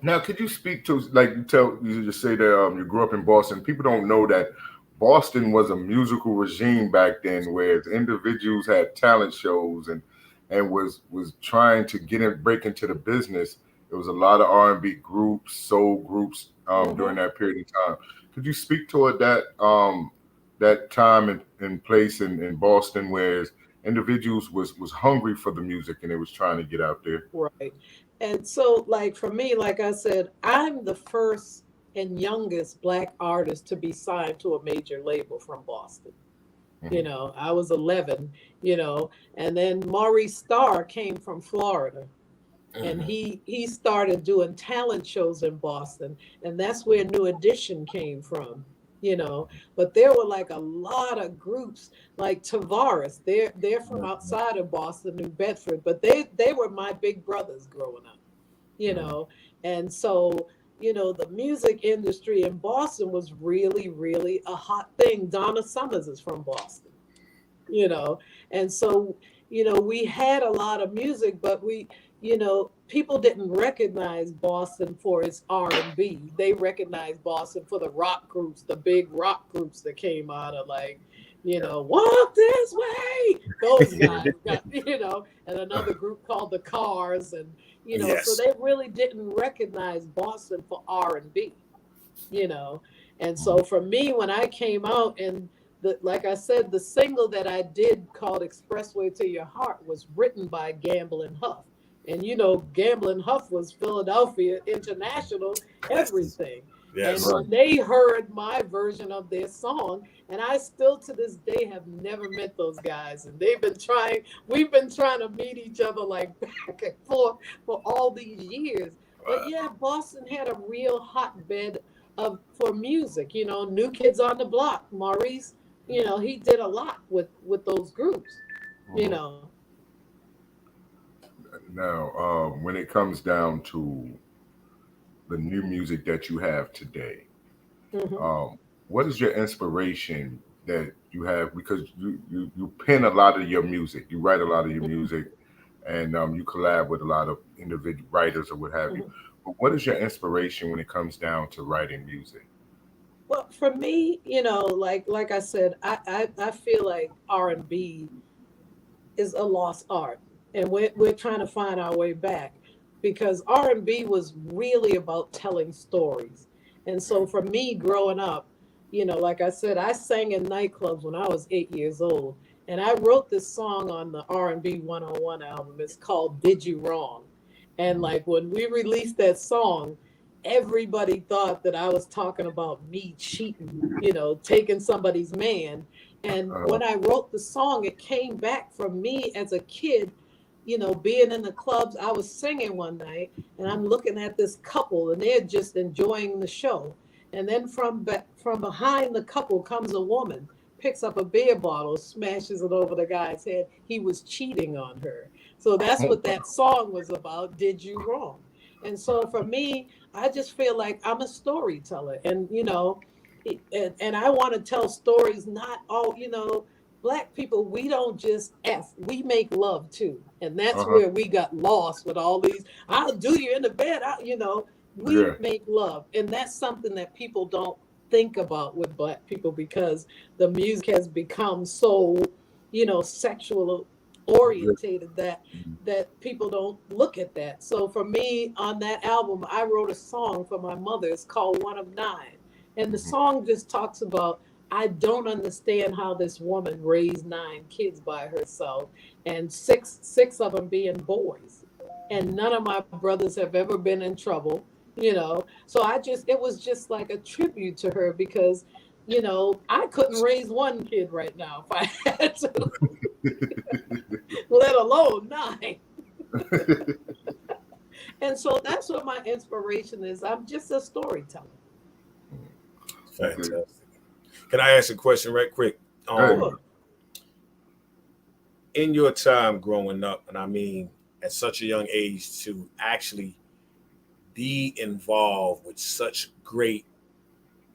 Now, could you speak to, like you just say that you grew up in Boston? People don't know that Boston was a musical regime back then, where individuals had talent shows and was trying to break into the business. There was a lot of R&B groups, soul groups during that period of time. Could you speak toward that time and place in Boston, where individuals was hungry for the music and they was trying to get out there? Right. And so, like, for me, like I said, I'm the first and youngest Black artist to be signed to a major label from Boston. I was 11, and then Maurice Starr came from Florida. And he started doing talent shows in Boston, and that's where New Edition came from. But there were like a lot of groups like Tavares. They're from outside of Boston, New Bedford, but they were my big brothers growing up. And so the music industry in Boston was really, really a hot thing. Donna Summers is from Boston. And so we had a lot of music, but we people didn't recognize Boston for its R&B. They recognized Boston for the rock groups, the big rock groups that came out of like, Walk This Way. Those guys got, and another group called the Cars, and so Yes. they really didn't recognize Boston for R&B, you know. And so for me, when I came out, and like I said, the single that I did called Expressway to Your Heart was written by Gamble and Huff. And Gamble and Huff was Philadelphia international everything. And Yes. when they heard my version of their song, and I still to this day have never met those guys, and we've been trying to meet each other like back and forth for all these years. But yeah, Boston had a real hotbed for music. New Kids on the Block, Maurice, he did a lot with those groups. Now, when it comes down to the new music that you have today, what is your inspiration that you have? Because you pen a lot of your music, you write a lot of your music, and you collab with a lot of individual writers or what have you. But what is your inspiration when it comes down to writing music? Well, for me, like I said, I feel like R&B is a lost art, and we're trying to find our way back, because R&B was really about telling stories. And so for me growing up, like I said, I sang in nightclubs when I was 8 years old, and I wrote this song on the R&B 101 album. It's called Did You Wrong? And like when we released that song, everybody thought that I was talking about me cheating, taking somebody's man. And when I wrote the song, it came back from me as a kid, being in the clubs. I was singing one night, and I'm looking at this couple, and they're just enjoying the show. And then from behind the couple comes a woman, picks up a beer bottle, smashes it over the guy's head. He was cheating on her. So that's what that song was about. Did you wrong? And so for me, I just feel like I'm a storyteller, and and I want to tell stories. Not all, Black people, we don't just we make love too, and that's where we got lost with all these. I'll do you in the bed. We make love, and that's something that people don't think about with Black people, because the music has become so, sexual orientated that people don't look at that. So for me, on that album, I wrote a song for my mother. It's called One of Nine, and the song just talks about, I don't understand how this woman raised 9 kids by herself, and six of them being boys, and none of my brothers have ever been in trouble. So it was just like a tribute to her, because I couldn't raise one kid right now if I had to, let alone 9. And so that's what my inspiration is. I'm just a storyteller. Fantastic. Can I ask a question right quick? In your time growing up, and I mean at such a young age, to actually be involved with such great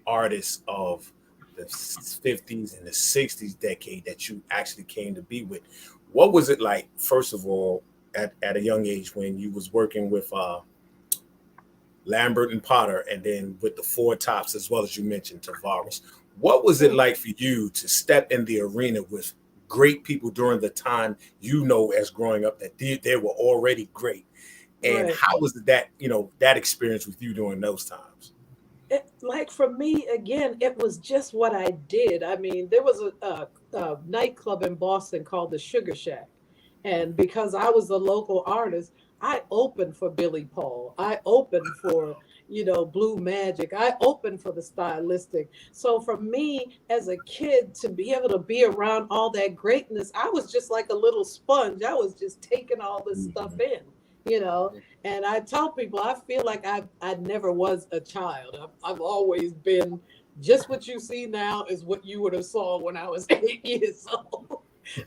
artists of the 50s and the 60s decade that you actually came to be with, what was it like, first of all, at a young age, when you was working with Lambert and Potter, and then with the Four Tops, as well as you mentioned, Tavares? What was it like for you to step in the arena with great people during the time, as growing up, that they were already great? And how was that, that experience with you during those times? Like for me, again, it was just what I did. I mean, there was a nightclub in Boston called the Sugar Shack. And because I was a local artist, I opened for Billy Paul. I opened for, Blue Magic. I opened for the Stylistic. So for me as a kid to be able to be around all that greatness, I was just like a little sponge. I was just taking all this stuff in, And I tell people, I feel like I never was a child. I've always been, just what you see now is what you would have saw when I was 8 years old.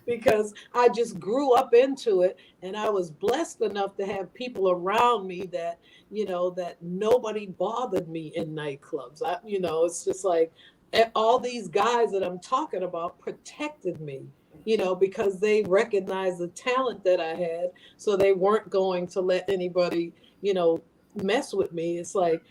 Because I just grew up into it, and I was blessed enough to have people around me that, that nobody bothered me in nightclubs. It's just like all these guys that I'm talking about protected me, because they recognized the talent that I had. So they weren't going to let anybody, mess with me. It's like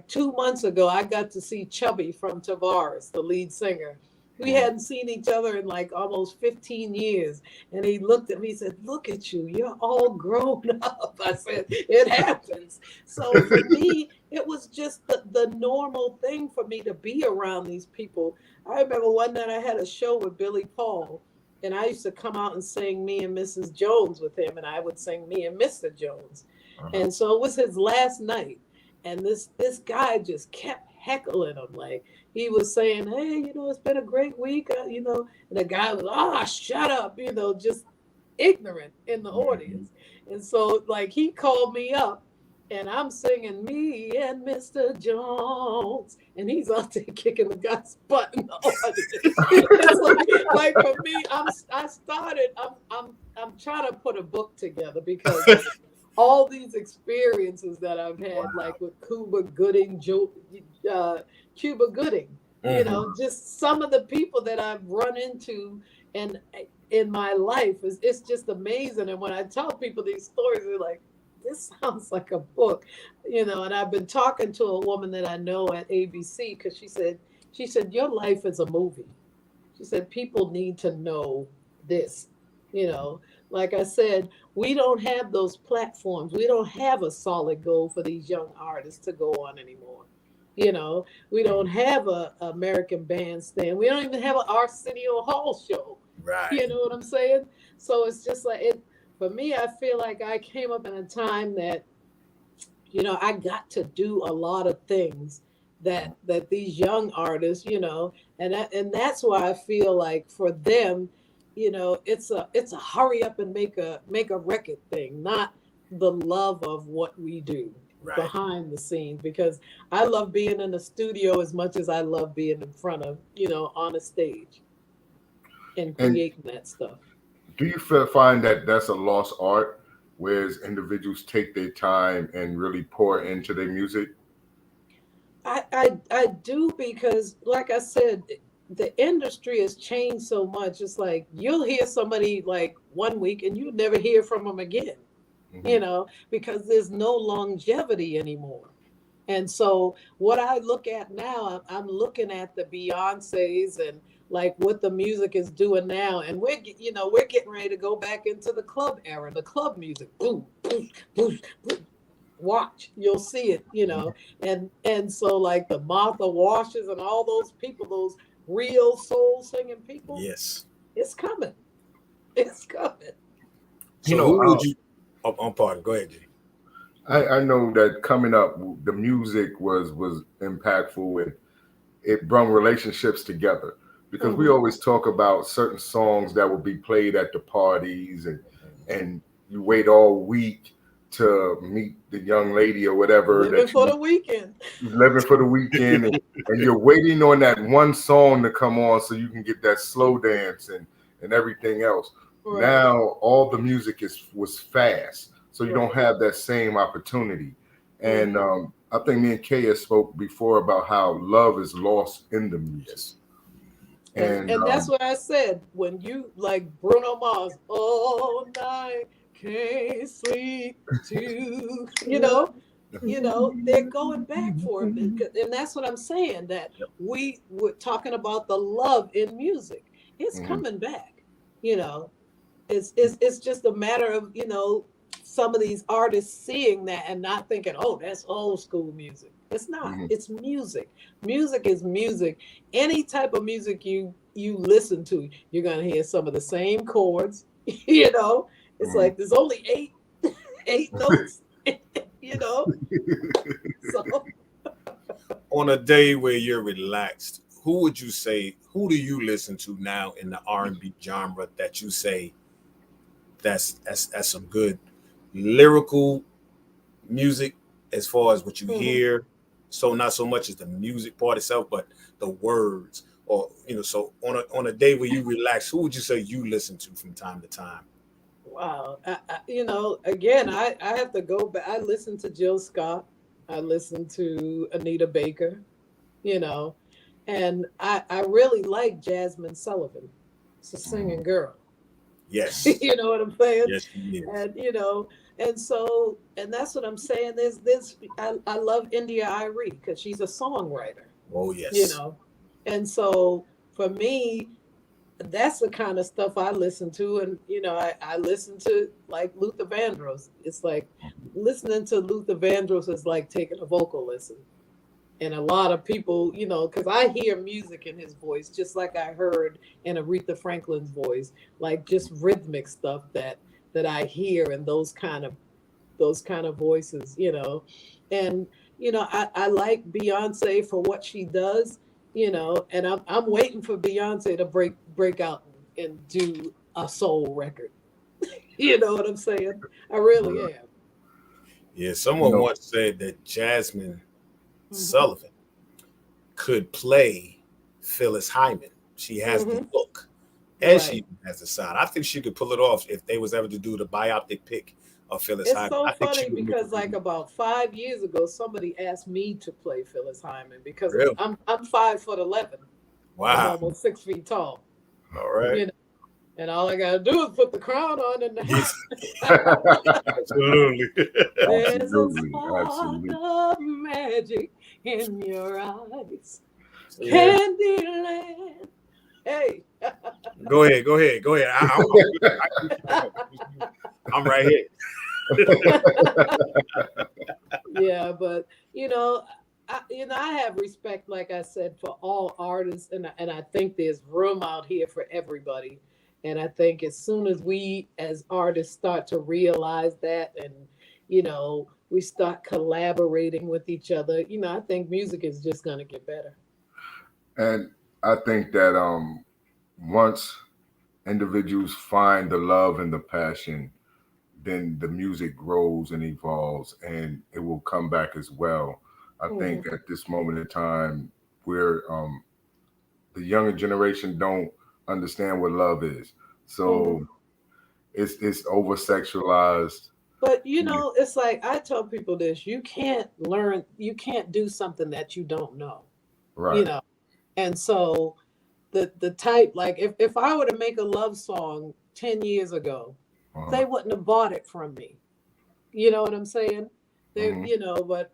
2 months ago, I got to see Chubby from Tavares, the lead singer. We hadn't seen each other in like almost 15 years. And he looked at me and said, "Look at you, you're all grown up." I said, "It happens." So for me, it was just the normal thing for me to be around these people. I remember one night I had a show with Billy Paul, and I used to come out and sing Me and Mrs. Jones with him, and I would sing Me and Mr. Jones. And so it was his last night. And this guy just kept heckling him. Like he was saying, "Hey, it's been a great week," and the guy was, "Ah, shut up," just ignorant in the audience. And so like he called me up and I'm singing Me and Mr. Jones, and he's out there kicking the guy's butt in the audience. It's like for me, I'm trying to put a book together because all these experiences that I've had, like with Cuba Gooding, Cuba Gooding, just some of the people that I've run into and in my life it's just amazing. And when I tell people these stories, they're like, "This sounds like a book," And I've been talking to a woman that I know at ABC because she said, "Your life is a movie." She said, "People need to know this," Like I said, we don't have those platforms. We don't have a solid goal for these young artists to go on anymore. We don't have a American Bandstand. We don't even have an Arsenio Hall show. Right. You know what I'm saying? So it's just like it. For me, I feel like I came up in a time that, I got to do a lot of things that these young artists, and that's why I feel like for them, it's a hurry up and make a record thing, not the love of what we do behind the scenes. Because I love being in the studio as much as I love being in front of, on a stage and creating that stuff. Do you find that that's a lost art, whereas individuals take their time and really pour into their music? I do, because like I said, the industry has changed so much. It's like you'll hear somebody like one week and you never hear from them again, because there's no longevity anymore. And so what I look at now, I'm looking at the Beyoncés and like what the music is doing now. And we're getting ready to go back into the club era, the club music. Boom, boom, boom, boom. Watch, you'll see it, and so like the Martha Washes and all those people, those real soul singing people. Yes, it's coming. It's coming. So who would you? I'm pardon. Go ahead, G. I know that coming up, the music was impactful and it brought relationships together, because we always talk about certain songs that would be played at the parties and you wait all week to meet the young lady or whatever. Living for the weekend. And you're waiting on that one song to come on so you can get that slow dance and everything else. Right. Now all the music was fast, so you don't have that same opportunity. And I think me and Kaya spoke before about how love is lost in the music. And that's what I said, when you like Bruno Mars, all night can't sleep too, they're going back for it. And that's what I'm saying, that we were talking about the love in music. It's coming back, it's just a matter of, some of these artists seeing that and not thinking, "Oh, that's old school music." It's not. It's music. Music is music. Any type of music you listen to, you're going to hear some of the same chords, It's like there's only eight notes, So on a day where you're relaxed, who do you listen to now in the R&B genre that you say that's some good lyrical music as far as what you hear? So not so much as the music part itself, but the words, or so on a day where you relax, who would you say you listen to from time to time? Wow. Again, I have to go back. I listen to Jill Scott. I listen to Anita Baker, and I really like Jasmine Sullivan. It's a singing girl. Yes. You know what I'm saying? Yes, she is. And and that's what I'm saying. There's this. I love India Irie because she's a songwriter. Oh, yes. You know, and so for me, that's the kind of stuff I listen to. And I listen to like Luther Vandross. It's like listening to Luther Vandross is like taking a vocal lesson. And a lot of people, because I hear music in his voice, just like I heard in Aretha Franklin's voice, like just rhythmic stuff that I hear in those kind of voices, And I like Beyonce for what she does, and I'm waiting for Beyonce to break out and do a soul record. You know what I'm saying? I really am. Yeah, someone once said that Jasmine Sullivan could play Phyllis Hyman. She has the look, and she has the sound. I think she could pull it off if they was ever to do the biopic pick of Phyllis Hyman. It's so funny because like about 5 years ago, somebody asked me to play Phyllis Hyman because I'm 5'11". Wow, I'm almost 6 feet tall. All right. And all I gotta do is put the crown on and Absolutely. There's a spark of magic in your eyes. Candyland. Hey. Go ahead. I'm right here. Yeah, but I have respect, like I said, for all artists, and I think there's room out here for everybody. And I think as soon as we as artists start to realize that, and we start collaborating with each other, I think music is just going to get better. And I think that once individuals find the love and the passion, then the music grows and evolves, and it will come back as well. I think at this moment in time, where the younger generation don't understand what love is, so it's over sexualized. But it's like I tell people this: you can't do something that you don't know, right? And so the type, like if I were to make a love song 10 years ago, they wouldn't have bought it from me. You know what I'm saying? They, but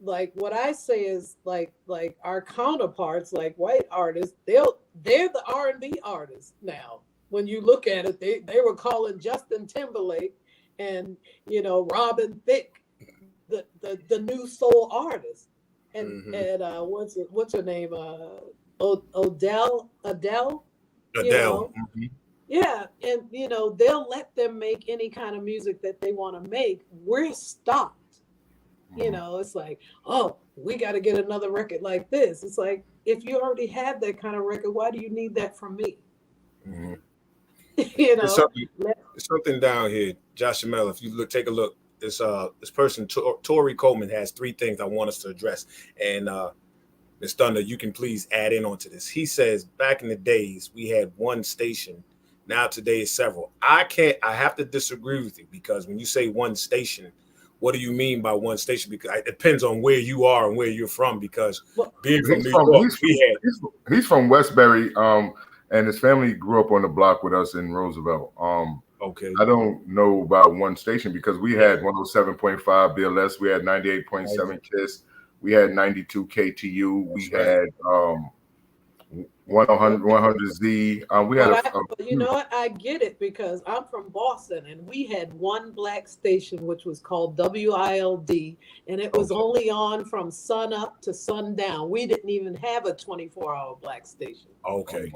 like what I say is like our counterparts, like white artists, they're the R&B artists now. When you look at it, they were calling Justin Timberlake and Robin Thicke the new soul artist, and what's her name, Adele. Yeah, and they'll let them make any kind of music that they want to make. We're stopped. It's like, oh, we got to get another record like this. It's like, if you already have that kind of record, why do you need that from me? There's something down here, Josh Jamel. If you take a look, this person, Tori Coleman, has 3 things I want us to address. And Ms. Thunder, you can please add in onto this. He says, back in the days, we had one station. Now today is several. I have to disagree with you, because when you say one station, what do you mean by one station? Because it depends on where you are and where you're from. Because being from New York, he's from Westbury, and his family grew up on the block with us in Roosevelt. Okay. I don't know about one station because we had 107.5 BLS, we had 98.7 KISS, we had 92 KTU, we had 100Z. We had but you know what? I get it, because I'm from Boston, and we had one black station which was called WILD, and it was only on from sun up to sundown. We didn't even have a 24-hour black station. Okay.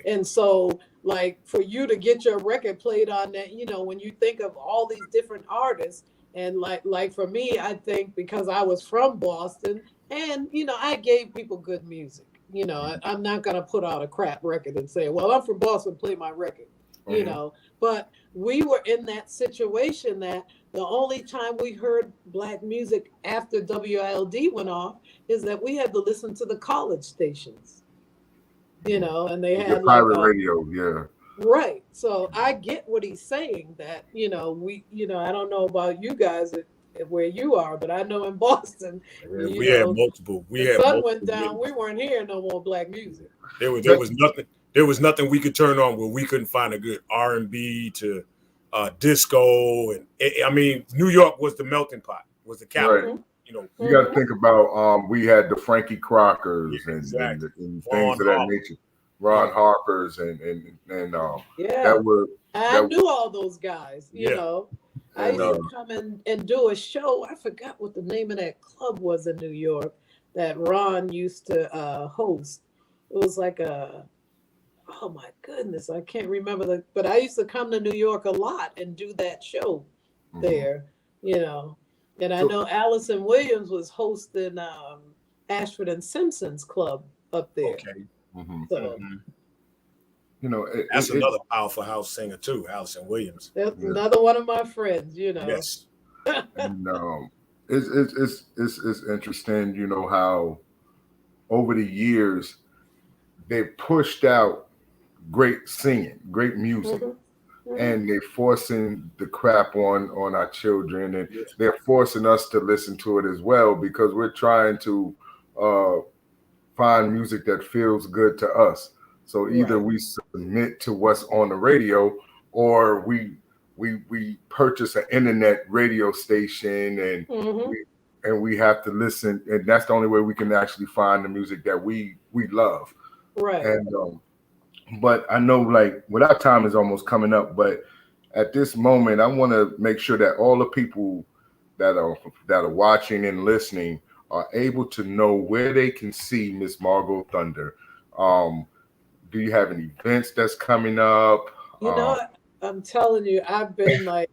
And so, like, for you to get your record played on that, when you think of all these different artists, and like for me, I think because I was from Boston, and I gave people good music. I'm not going to put out a crap record and say, well, I'm from Boston, play my record, but we were in that situation that the only time we heard black music after WILD went off is that we had to listen to the college stations, and they had private radio. Yeah. Right. So I get what he's saying, that, we, I don't know about you guys where you are, but I know in Boston, we had multiple. The sun went down. We weren't hearing no more black music. There was nothing. there was nothing we could turn on where we couldn't find a good R&B to disco, and I mean, New York was the melting pot, was the capital. Right. You know, You got to think about we had the Frankie Crockers Yeah, exactly. and Ron things of that Harper. nature, Ron Yeah. Harper's and Yeah. that were I that knew all those guys, you Yeah. know. I and used to come in and do a show. I forgot what the name of that club was in New York that Ron used to host. It was like oh my goodness, I can't remember but I used to come to New York a lot and do that show there, you know. And I know Allison Williams was hosting Ashford and Simpson's club up there. Okay. So you know, That's another powerful house singer too, Allison Williams. that's another one of my friends, you know. Yes. And it's interesting, you know, how over the years they pushed out great singing, great music, and they're forcing the crap on our children, and they're forcing us to listen to it as well because we're trying to find music that feels good to us. So either we submit to what's on the radio, or we purchase an internet radio station, and we have to listen, and that's the only way we can actually find the music that we love. Right. And but I know, like, well, our time is almost coming up, but at this moment, I want to make sure that all the people that are watching and listening are able to know where they can see Miss Margo Thunder. Do you have any events that's coming up? You know, I'm telling you, I've been like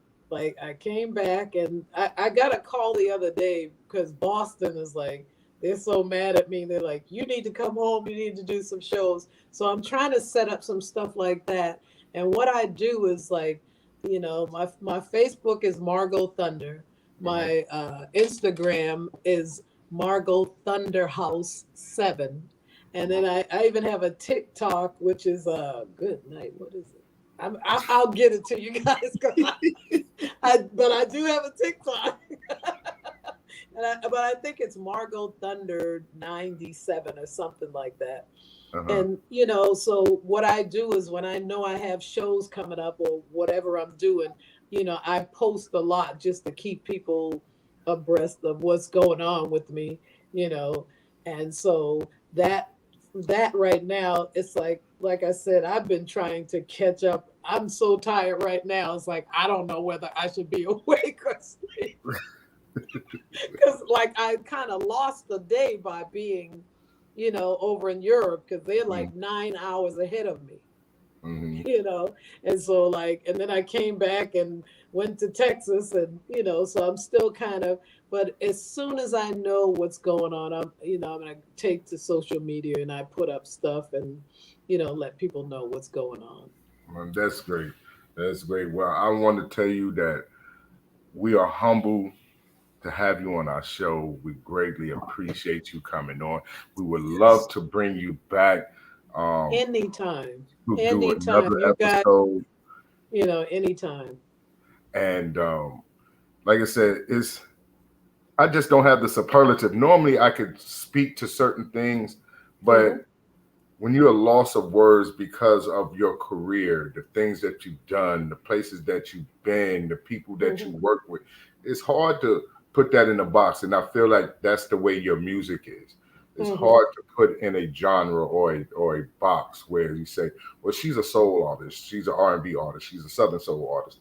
I came back and I got a call the other day because Boston is like, they're so mad at me. They're like, you need to come home. You need to do some shows. So I'm trying to set up some stuff like that. And what I do is, like, you know, my Facebook is Margo Thunder. My Instagram is Margo Thunder House 7. And then I even have a TikTok, which is good night. What is it? I'll get it to you guys. But I do have a TikTok. But I think it's Margo Thunder 97 or something like that. And, you know, so what I do is when I know I have shows coming up or whatever I'm doing, you know, I post a lot just to keep people abreast of what's going on with me, you know. And so that right now, it's like I said, I've been trying to catch up. I'm so tired right now. It's like, I don't know whether I should be awake or asleep. Because like I kind of lost the day by being, you know, over in Europe, because they're like 9 hours ahead of me, you know. And so like, and then I came back and went to Texas, and, you know, so I'm still kind of, but as soon as I know what's going on, I'm going to take to social media and I put up stuff and, you know, let people know what's going on. That's great. That's great. Well, I want to tell you that we are humble to have you on our show. We greatly appreciate you coming on. We would love to bring you back. Anytime. Do Anytime. another episode. You know, anytime. And like I said, I just don't have the superlative. Normally I could speak to certain things, but when you're a loss of words because of your career, the things that you've done, the places that you've been, the people that you work with, it's hard to put that in a box. And I feel like that's the way your music is. It's hard to put in a genre or a box where you say, well, she's a soul artist, she's an R&B artist, she's a Southern soul artist.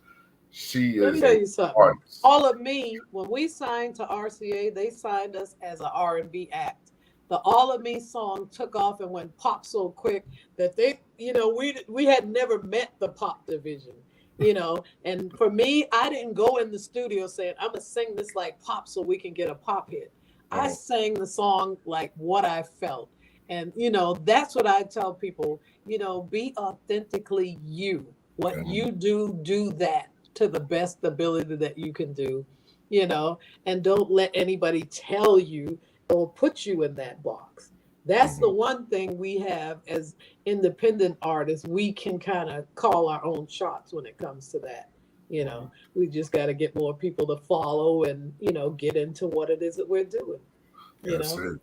Let me tell you something. All of me, when we signed to RCA, they signed us as an R&B act. The All of Me song took off and went pop so quick that they, you know, we had never met the pop division. You know, and for me, I didn't go in the studio saying, I'm going to sing this like pop so we can get a pop hit. I sang the song like what I felt. And, you know, that's what I tell people, you know, be authentically you. What you do that to the best ability that you can do, you know, and don't let anybody tell you or put you in that box. That's the one thing we have as independent artists. We can kind of call our own shots when it comes to that. You know, we just got to get more people to follow and, you know, get into what it is that we're doing. That's it.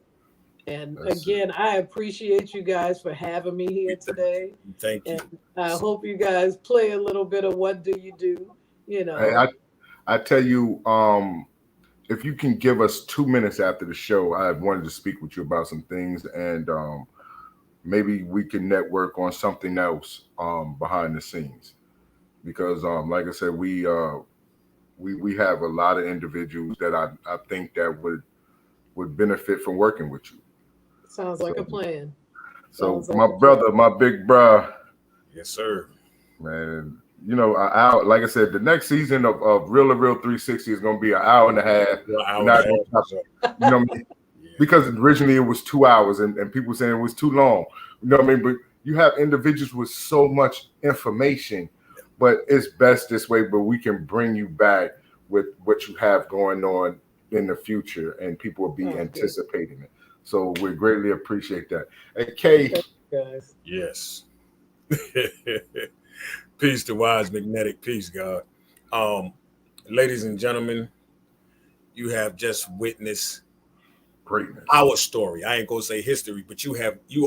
And That's it. again, I appreciate you guys for having me here today. Thank you. And I hope you guys play a little bit of What Do You Do? You Hey, know, I tell you, if you can give us 2 minutes after the show, I wanted to speak with you about some things, and maybe we can network on something else behind the scenes. Because, like I said, we have a lot of individuals that I think that would benefit from working with you. sounds like a plan. So Sounds like my a plan. brother, my big bruh, Yes, sir. man, you know, like I said, the next season of Real 360 is going to be an hour and a half. Well, We're hour not and a going half, to, so, you know what I mean? yeah. Because originally it was 2 hours and people saying it was too long. You know what I mean? But you have individuals with so much information, but it's best this way. But we can bring you back with what you have going on in the future, and people will be Oh, good. anticipating it. So we greatly appreciate that. Hey, Kay, Thank you guys. Yes. Peace to Wise Magnetic. Peace, God. Ladies and gentlemen, you have just witnessed greatness. our story. I ain't gonna say history, but you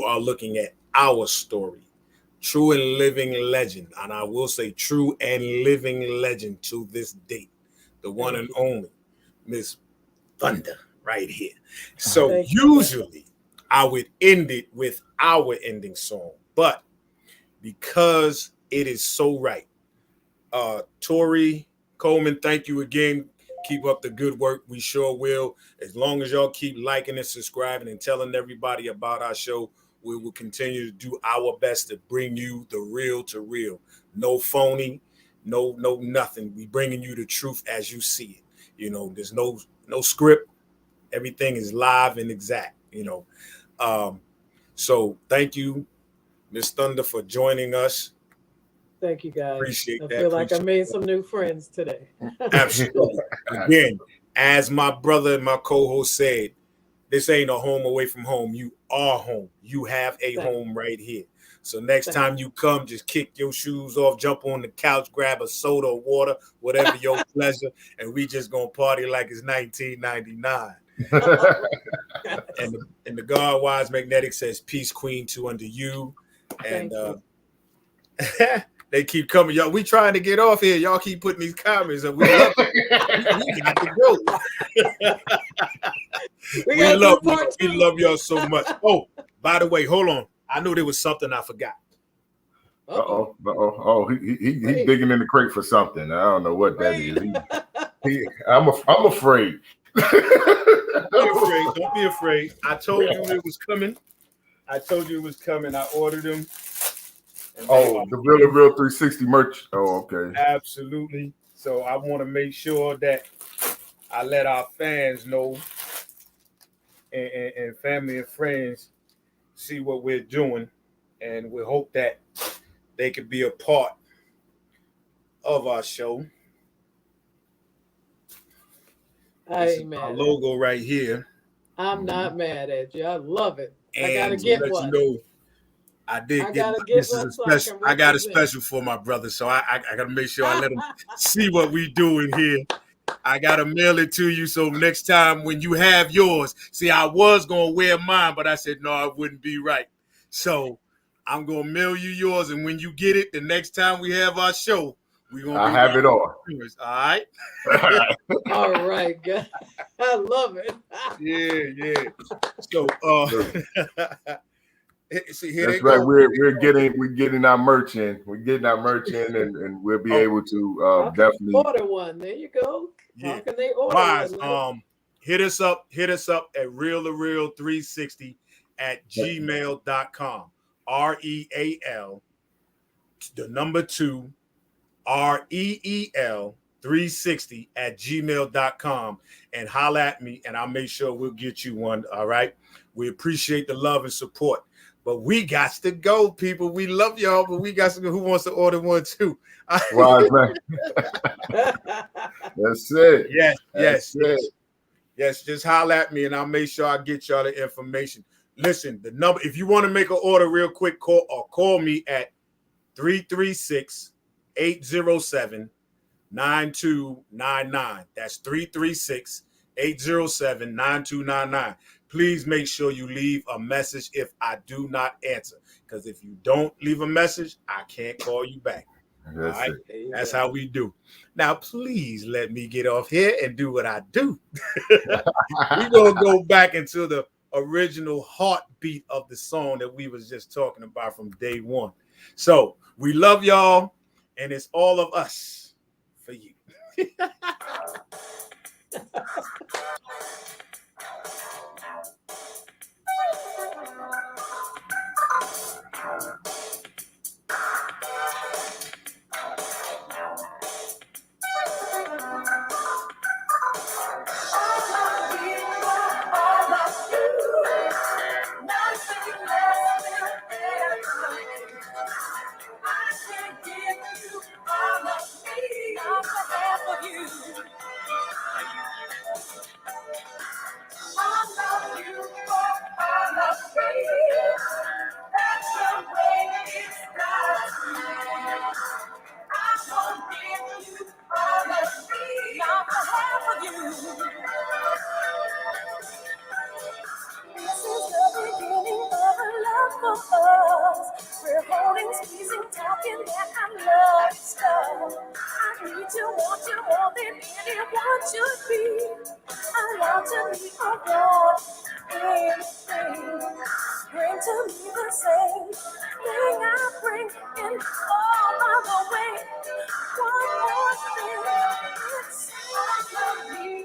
are looking at our story. True and living legend. And I will say true and living legend to this date. The one and only Miss Thunder right here. So Thank you. usually I would end it with our ending song, but because it is so right. Tori Coleman, thank you again. Keep up the good work. We sure will. As long as y'all keep liking and subscribing and telling everybody about our show, we will continue to do our best to bring you the real to real. No phony, no nothing. We bringing you the truth as you see it. You know, there's no script. Everything is live and exact. You know, so thank you, Miss Thunder, for joining us. Thank you guys. Appreciate I that. feel like I made some new friends today. Absolutely. Again, as my brother and my co-host said, this ain't a home away from home. You are home. You have a home right here. So next time you come, just kick your shoes off, jump on the couch, grab a soda or water, whatever your pleasure, and we just gonna party like it's 1999. And the God Wise Magnetic says, "Peace, Queen, to unto you." And they keep coming, y'all. We trying to get off here. Y'all keep putting these comments, and we love it. We got to go. We love y'all so much. Oh, by the way, hold on. I knew there was something I forgot. Oh, he's digging in the crate for something. I don't know what that is. I'm afraid. Don't be afraid. I told you it was coming. I ordered them. Oh, the Real 360 merch. Oh, okay. Absolutely. So I want to make sure that I let our fans know and family and friends see what we're doing. And we hope that they could be a part of our show. This is our logo right here. I'm not mad at you. I love it. And I gotta get one. You know, I did get this is a special. I got a special for my brother, so I gotta make sure I let him see what we doing here. I gotta mail it to you, so next time when you have yours, see, I was gonna wear mine, but I said no, it wouldn't be right. So I'm gonna mail you yours, and when you get it, the next time we have our show, we're gonna have it all. All right. All right, good. I love it. Yeah. So see, here that's right. We're getting our merch in. We're getting our merch in, and we'll be able to definitely order one. There you go. Yeah. How can they order Wise, one? hit us up at Real2reel360 at gmail.com. REAL, the number 2, REEL 360 at gmail.com, and holla at me, and I'll make sure we'll get you one. All right. We appreciate the love and support. But we got to go, people. We love y'all, but we got some who wants to order one too. Wise man. That's it. Yes. Just holler at me, and I'll make sure I get y'all the information. Listen, the number, if you want to make an order real quick, call me at 336-807-9299. That's 336-807-9299. please make sure you leave a message if I do not answer. Because if you don't leave a message, I can't call you back. All That's right. it. That's how we do. Now, please let me get off here and do what I do. We're going to go back into the original heartbeat of the song that we was just talking about from day one. So we love y'all, and it's all of us for you. We're holding, squeezing, talking that I love stuff. I need you, want you more than anyone should be. I want to be around anything. Bring to me the same thing I bring in all other way. One more thing, it's all of me.